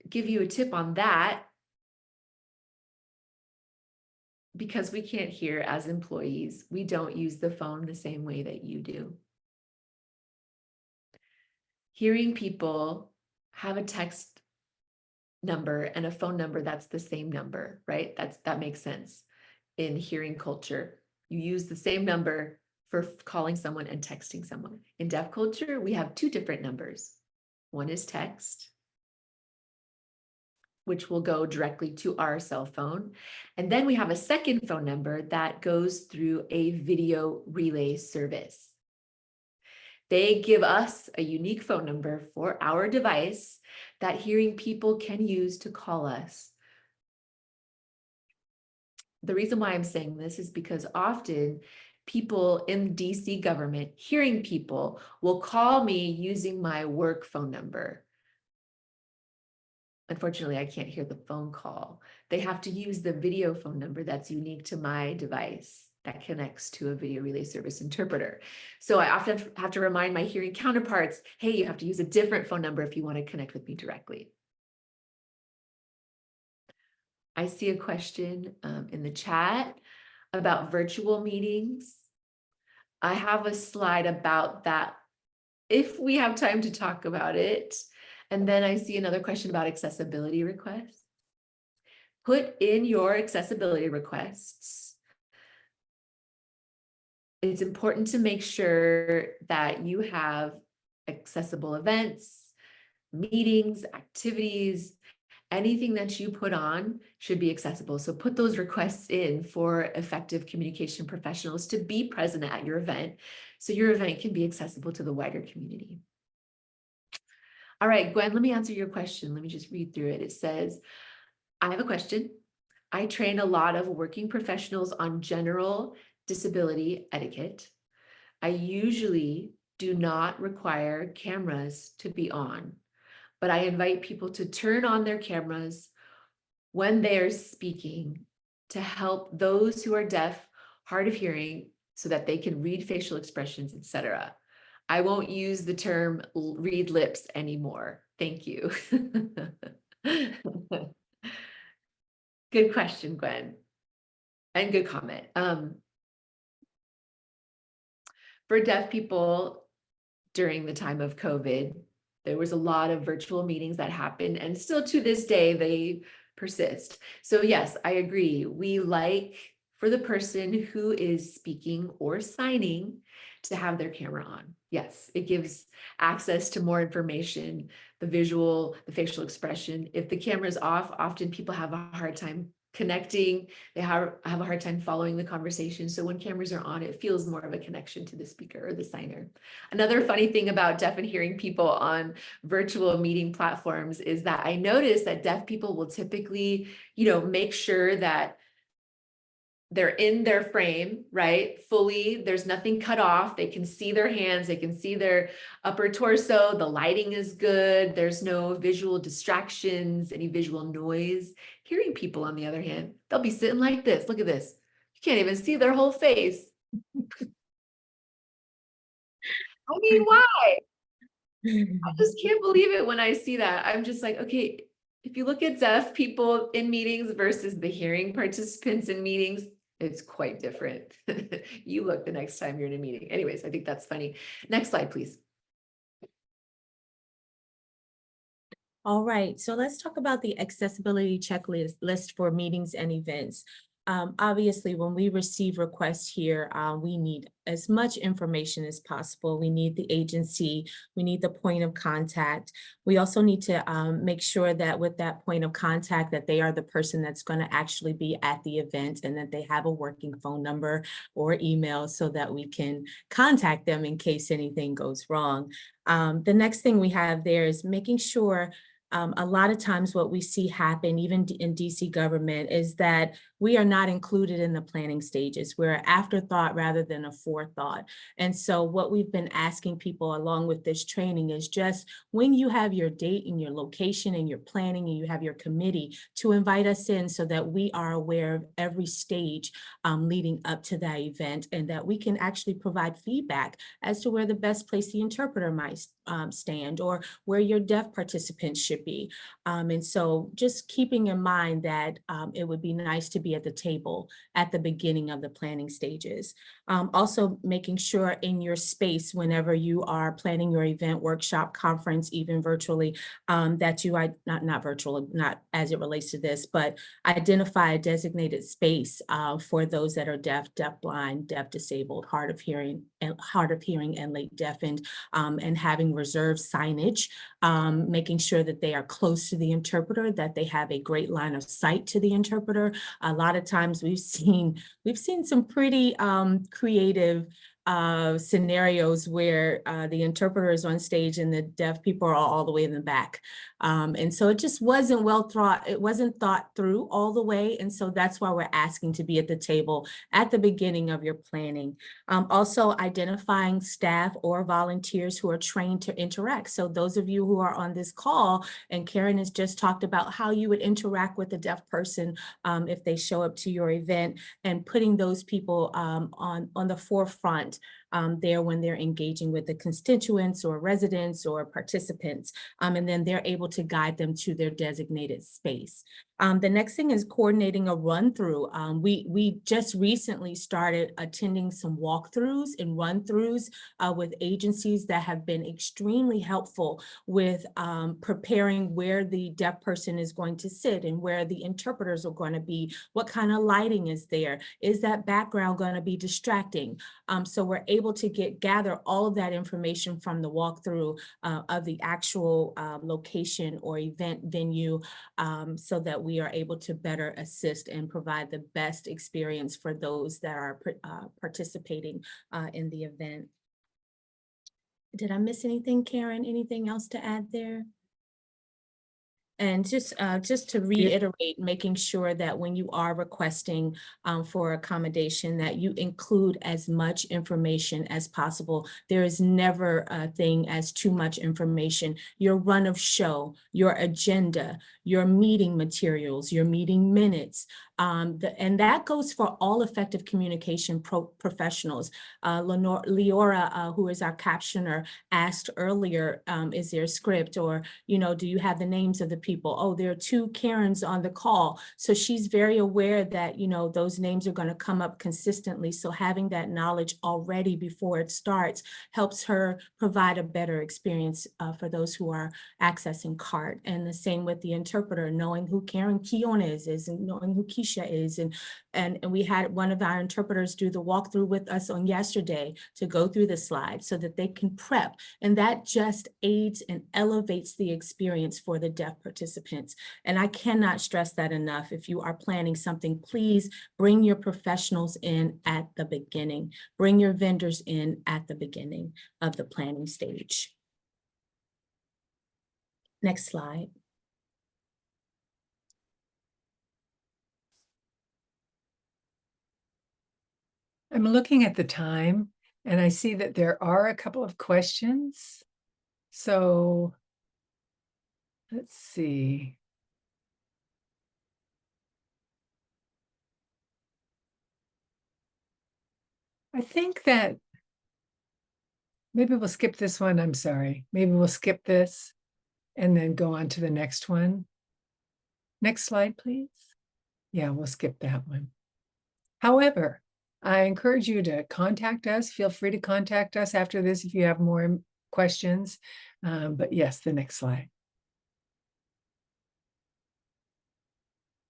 Give you a tip on that. Because we can't hear as employees, we don't use the phone the same way that you do. Hearing people have a text number and a phone number that's the same number, right? That makes sense. In hearing culture, you use the same number for calling someone and texting someone. In deaf culture, we have 2 different numbers. One is text, which will go directly to our cell phone. And then we have a second phone number that goes through a video relay service. They give us a unique phone number for our device that hearing people can use to call us. The reason why I'm saying this is because often people in DC government, hearing people, will call me using my work phone number. Unfortunately, I can't hear the phone call. They have to use the video phone number that's unique to my device that connects to a video relay service interpreter. So I often have to remind my hearing counterparts, hey, you have to use a different phone number if you want to connect with me directly. I see a question in the chat about virtual meetings. I have a slide about that if we have time to talk about it. And then I see another question about accessibility requests. Put in your accessibility requests. It's important to make sure that you have accessible events, meetings, activities, anything that you put on should be accessible. So put those requests in for effective communication professionals to be present at your event, so your event can be accessible to the wider community. All right, Gwen, let me answer your question. Let me just read through it. It says, I have a question. I train a lot of working professionals on general disability etiquette. I usually do not require cameras to be on, but I invite people to turn on their cameras when they are speaking to help those who are deaf, hard of hearing, so that they can read facial expressions, etc. I won't use the term read lips anymore. Thank you. Good question, Gwen. And good comment. For deaf people during the time of COVID, there was a lot of virtual meetings that happened, and still to this day, they persist. So yes, I agree. We like for the person who is speaking or signing to have their camera on. Yes, it gives access to more information, the visual, the facial expression. If the camera is off, often people have a hard time connecting. They have a hard time following the conversation. So when cameras are on, it feels more of a connection to the speaker or the signer. Another funny thing about deaf and hearing people on virtual meeting platforms is that I notice that deaf people will typically, make sure that they're in their frame, right? Fully, there's nothing cut off. They can see their hands, they can see their upper torso. The lighting is good. There's no visual distractions, any visual noise. Hearing people, on the other hand, they'll be sitting like this. Look at this. You can't even see their whole face. I mean, why? I just can't believe it when I see that. I'm just like, okay, if you look at deaf people in meetings versus the hearing participants in meetings, it's quite different. You look the next time you're in a meeting. Anyways, I think that's funny. Next slide, please. All right, so let's talk about the accessibility checklist for meetings and events. Obviously, when we receive requests here, we need as much information as possible. We need the agency, we need the point of contact. We also need to make sure that with that point of contact that they are the person that's going to actually be at the event and that they have a working phone number or email so that we can contact them in case anything goes wrong. The next thing we have there is making sure a lot of times what we see happen, even in DC government, is that we are not included in the planning stages. We're an afterthought rather than a forethought. And so what we've been asking people along with this training is just when you have your date and your location and your planning and you have your committee to invite us in so that we are aware of every stage leading up to that event and that we can actually provide feedback as to where the best place the interpreter might stand or where your deaf participants should be. And so just keeping in mind that it would be nice to be at the table at the beginning of the planning stages. Also making sure in your space, whenever you are planning your event, workshop, conference, even virtually, that you, not virtual, not as it relates to this, but identify a designated space for those that are deaf, deafblind, deaf disabled, hard of hearing and late deafened, and having reserved signage, making sure that they are close to the interpreter, that they have a great line of sight to the interpreter. A lot of times we've seen some pretty creative scenarios where the interpreter is on stage and the deaf people are all the way in the back. And so it just wasn't thought through all the way. And so that's why we're asking to be at the table at the beginning of your planning. Also identifying staff or volunteers who are trained to interact. So those of you who are on this call, and Karen has just talked about how you would interact with a deaf person if they show up to your event, and putting those people on the forefront there when they're engaging with the constituents or residents or participants, and then they're able to guide them to their designated space. The next thing is coordinating a run-through. We just recently started attending some walkthroughs and run-throughs with agencies that have been extremely helpful with preparing where the deaf person is going to sit and where the interpreters are going to be, what kind of lighting is there, is that background going to be distracting? So we're able to gather all of that information from the walkthrough of the actual location or event venue, so that we are able to better assist and provide the best experience for those that are participating in the event. Did I miss anything, Karen? Anything else to add there? And just to reiterate, making sure that when you are requesting for accommodation, that you include as much information as possible. There is never a thing as too much information. Your run of show, your agenda, your meeting materials, your meeting minutes, and that goes for all effective communication professionals. Leora, who is our captioner, asked earlier, is there a script, or, do you have the names of the people? Oh, there are 2 Karens on the call. So she's very aware that, those names are going to come up consistently. So having that knowledge already before it starts helps her provide a better experience for those who are accessing CART. And the same with the interpreter, knowing who Karen Keon is and knowing who Keisha is. And we had one of our interpreters do the walkthrough with us on yesterday to go through the slides so that they can prep. And that just aids and elevates the experience for the deaf participants. And I cannot stress that enough. If you are planning something, please bring your professionals in at the beginning. Bring your vendors in at the beginning of the planning stage. Next slide. I'm looking at the time and I see that there are a couple of questions. So let's see. I think that maybe we'll skip this one. I'm sorry. Maybe we'll skip this and then go on to the next one. Next slide, please. Yeah, we'll skip that one. However, I encourage you to contact us. Feel free to contact us after this if you have more questions. But yes, the next slide.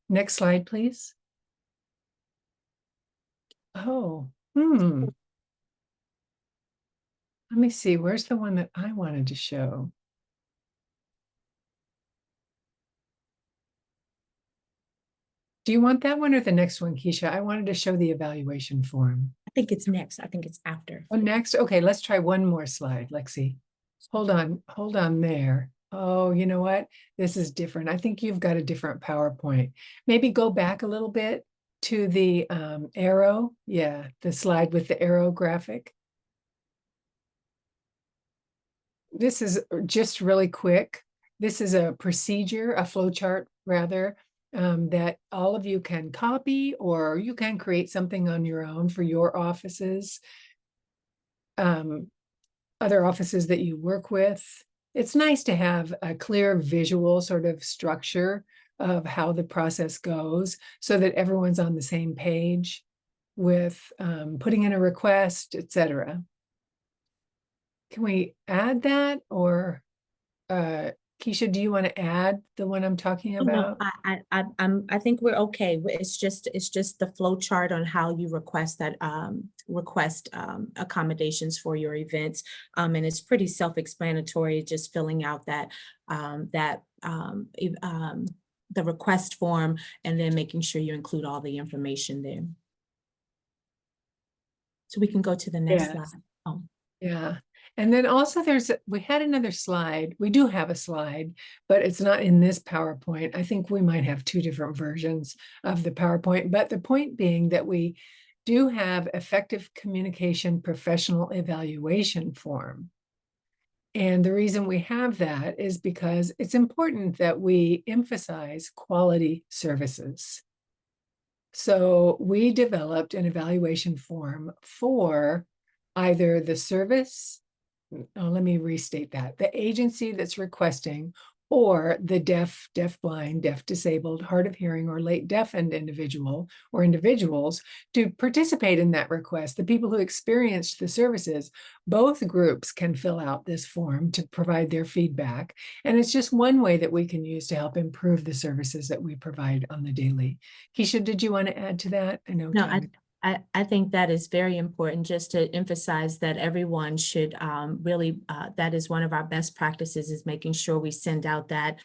Next slide, please. Oh, let me see. Where's the one that I wanted to show? Do you want that one or the next one, Keisha? I wanted to show the evaluation form. I think it's next. I think it's after. Oh, next? Okay, let's try one more slide, Lexi. Hold on there. Oh, you know what? This is different. I think you've got a different PowerPoint. Maybe go back a little bit to the arrow. Yeah, the slide with the arrow graphic. This is just really quick. This is a procedure, a flow chart rather, that all of you can copy, or you can create something on your own for your offices, other offices that you work with. It's nice to have a clear visual sort of structure of how the process goes so that everyone's on the same page with putting in a request, etc. Can we add that, or Keisha, do you want to add the one I'm talking about? No, I think we're okay. It's just the flow chart on how you request that accommodations for your events, and it's pretty self-explanatory. Just filling out the request form and then making sure you include all the information there. So we can go to the next slide. Oh. Yeah. And then also we had another slide. We do have a slide, but it's not in this PowerPoint. I think we might have 2 different versions of the PowerPoint, but the point being that we do have effective communication professional evaluation form. And the reason we have that is because it's important that we emphasize quality services. So we developed an evaluation form for either the service, let me restate that, the agency that's requesting, or the deaf, deafblind, deaf disabled, hard of hearing, or late deafened individual or individuals to participate in that request. The people who experienced the services, both groups can fill out this form to provide their feedback. And it's just one way that we can use to help improve the services that we provide on the daily. Keisha, did you want to add to that? I know. No, I think that is very important, just to emphasize that everyone should really, that is one of our best practices, is making sure we send out that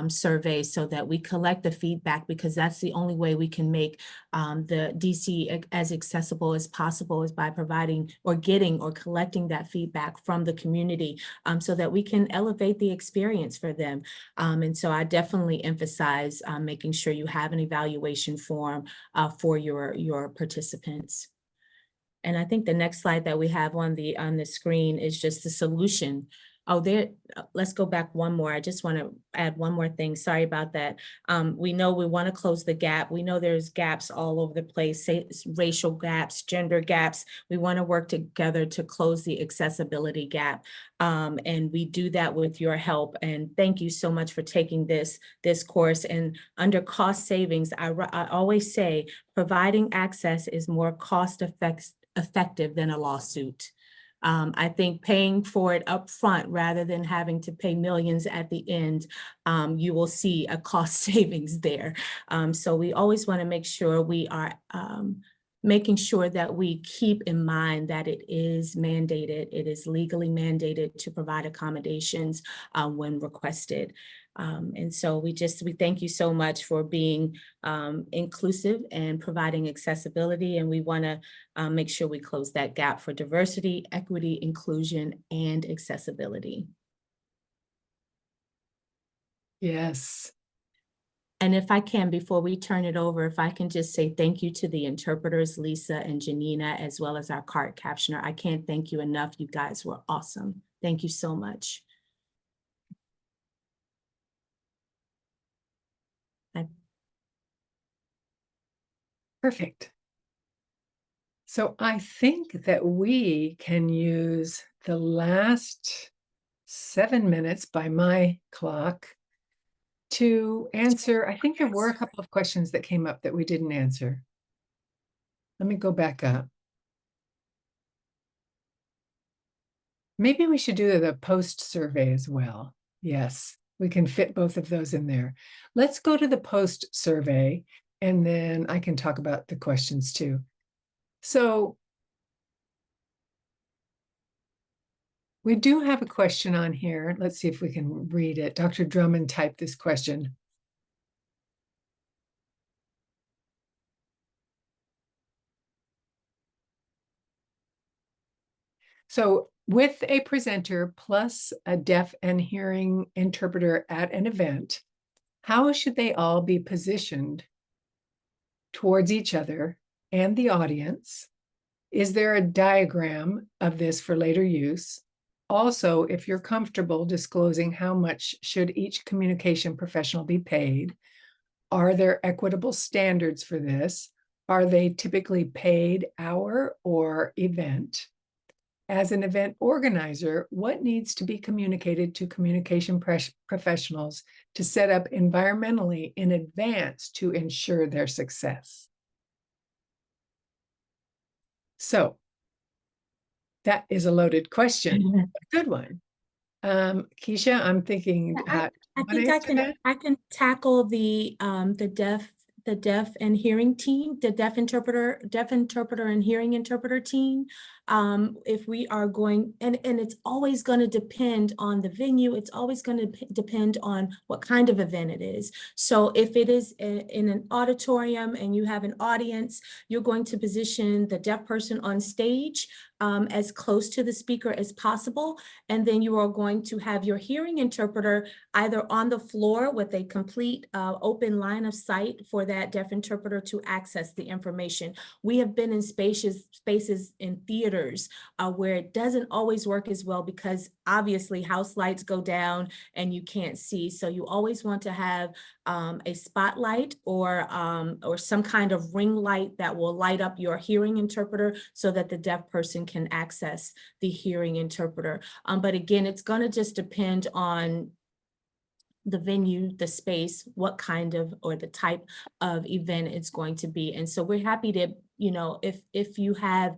survey so that we collect the feedback, because that's the only way we can make the DC as accessible as possible is by providing or getting or collecting that feedback from the community so that we can elevate the experience for them. And so I definitely emphasize making sure you have an evaluation form for your participants. And I think the next slide that we have on the screen is just the solution. Oh, let's go back one more. I just want to add one more thing. Sorry about that. We know we want to close the gap. We know there's gaps all over the place, say racial gaps, gender gaps. We want to work together to close the accessibility gap. And we do that with your help. And thank you so much for taking this course. And under cost savings, I always say providing access is more cost effective than a lawsuit. I think paying for it up front rather than having to pay millions at the end, you will see a cost savings there. So we always want to make sure we are making sure that we keep in mind that it is mandated, it is legally mandated to provide accommodations when requested. And so we thank you so much for being inclusive and providing accessibility. And we want to make sure we close that gap for diversity, equity, inclusion, and accessibility. Yes. And if I can, before we turn it over, if I can just say thank you to the interpreters, Lisa and Janina, as well as our card captioner. I can't thank you enough. You guys were awesome. Thank you so much. Perfect. So I think that we can use the last 7 minutes by my clock to answer. I think there were a couple of questions that came up that we didn't answer. Let me go back up. Maybe we should do the post survey as well. Yes, we can fit both of those in there. Let's go to the post survey, and then I can talk about the questions too. So we do have a question on here. Let's see if we can read it. Dr. Drummond typed this question. So with a presenter plus a deaf and hearing interpreter at an event, how should they all be positioned towards each other and the audience? Is there a diagram of this for later use? Also, if you're comfortable disclosing how much should each communication professional be paid, are there equitable standards for this? Are they typically paid hour or event? As an event organizer, what needs to be communicated to communication professionals to set up environmentally in advance to ensure their success? So that is a loaded question, a good one. Keisha, I'm thinking. I think I can tackle the deaf and hearing team, the deaf interpreter and hearing interpreter team. If we are going, and it's always going to depend on the venue. It's always going to depend on what kind of event it is. So if it is in an auditorium and you have an audience, you're going to position the deaf person on stage as close to the speaker as possible. And then you are going to have your hearing interpreter either on the floor with a complete open line of sight for that deaf interpreter to access the information. We have been in spaces in theaters where it doesn't always work as well because obviously house lights go down and you can't see. So you always want to have a spotlight or some kind of ring light that will light up your hearing interpreter so that the deaf person can access the hearing interpreter. But again, it's going to just depend on the venue, the space, what kind of or the type of event it's going to be. And so we're happy to, if you have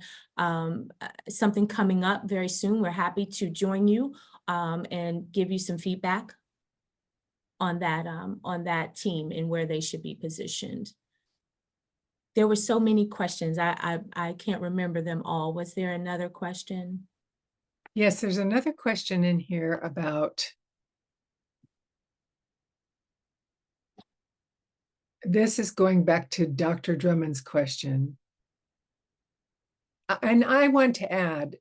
something coming up very soon, we're happy to join you and give you some feedback on that team and where they should be positioned. There were so many questions. I can't remember them all. Was there another question? Yes, there's another question in here about this is going back to Dr. Drummond's question. And I want to add,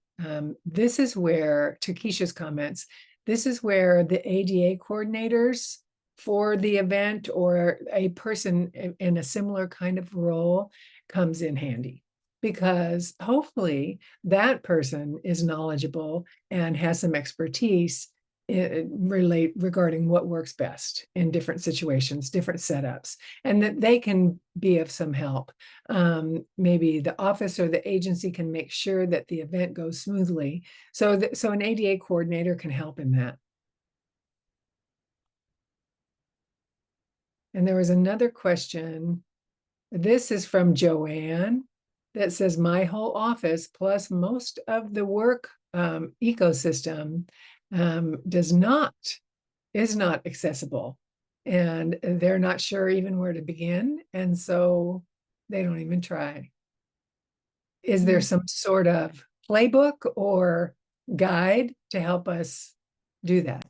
this is where, to Keisha's comments, this is where the ADA coordinators for the event or a person in a similar kind of role comes in handy. Because hopefully that person is knowledgeable and has some expertise regarding what works best in different situations, different setups, and that they can be of some help. Maybe the office or the agency can make sure that the event goes smoothly. So an ADA coordinator can help in that. And there was another question. This is from Joanne that says, my whole office plus most of the work ecosystem is not accessible, and they're not sure even where to begin, and so they don't even try. Is there some sort of playbook or guide to help us do that?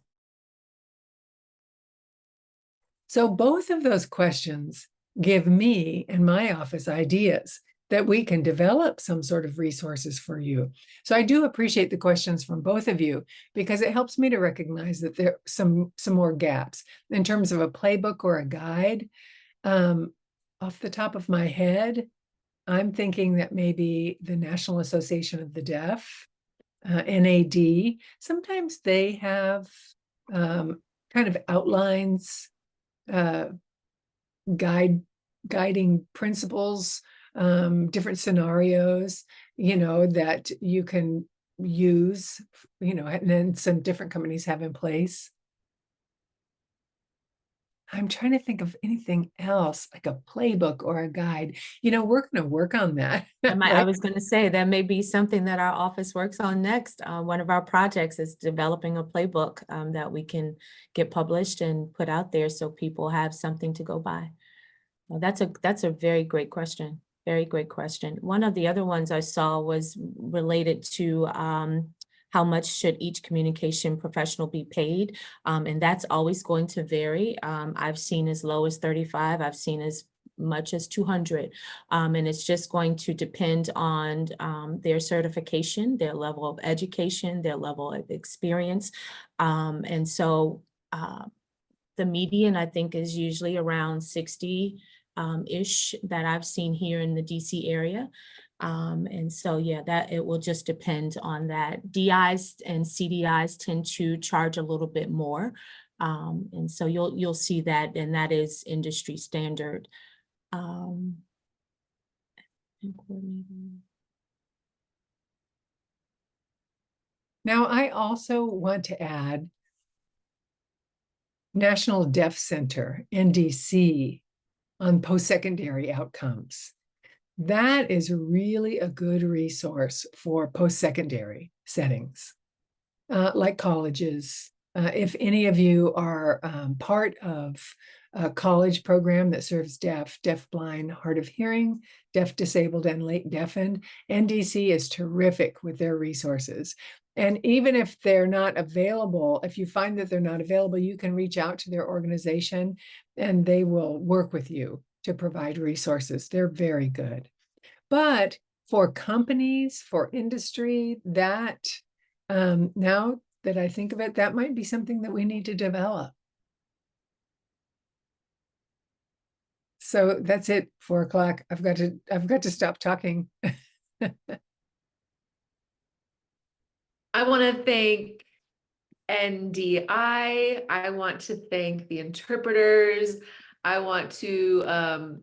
So both of those questions give me and my office ideas that we can develop some sort of resources for you. So I do appreciate the questions from both of you, because it helps me to recognize that there are some more gaps in terms of a playbook or a guide. Off the top of my head, I'm thinking that maybe the National Association of the Deaf, NAD, sometimes they have kind of outlines, guiding principles, different scenarios, that you can use, and then some different companies have in place. I'm trying to think of anything else, like a playbook or a guide. We're going to work on that. I was going to say that may be something that our office works on next. One of our projects is developing a playbook that we can get published and put out there so people have something to go by. Well, that's a very great question. Very great question. One of the other ones I saw was related to how much should each communication professional be paid? And that's always going to vary. I've seen as low as 35. I've seen as much as 200. And it's just going to depend on their certification, their level of education, their level of experience. And so the median, I think, is usually around 60 ish that I've seen here in the DC area. And so, yeah, that it will just depend on that. DIs and CDIs tend to charge a little bit more. And so you'll see that, and that is industry standard. Now, I also want to add National Deaf Center, NDC, on post-secondary outcomes. That is really a good resource for post-secondary settings, like colleges. If any of you are part of a college program that serves deaf, deafblind, hard of hearing, deaf disabled, and late deafened, NDC is terrific with their resources. And even if they're not available, if you find that they're not available, you can reach out to their organization and they will work with you to provide resources. They're very good. But for companies, for industry, that now that I think of it, that might be something that we need to develop. So that's it, 4 o'clock. I've got to stop talking. I want to thank NDI. I want to thank the interpreters. I want to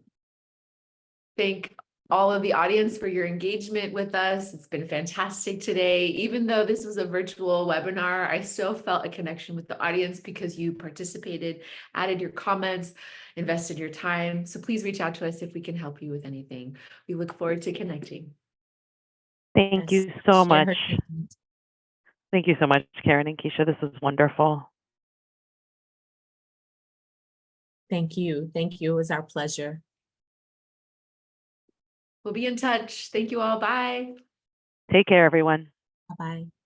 thank all of the audience for your engagement with us. It's been fantastic today. Even though this was a virtual webinar, I still felt a connection with the audience because you participated, added your comments, invested your time. So please reach out to us if we can help you with anything. We look forward to connecting. Thank Yes, you so share much. her comments. Thank you so much, Karen and Keisha. This was wonderful. Thank you. Thank you. It was our pleasure. We'll be in touch. Thank you all. Bye. Take care, everyone. Bye-bye.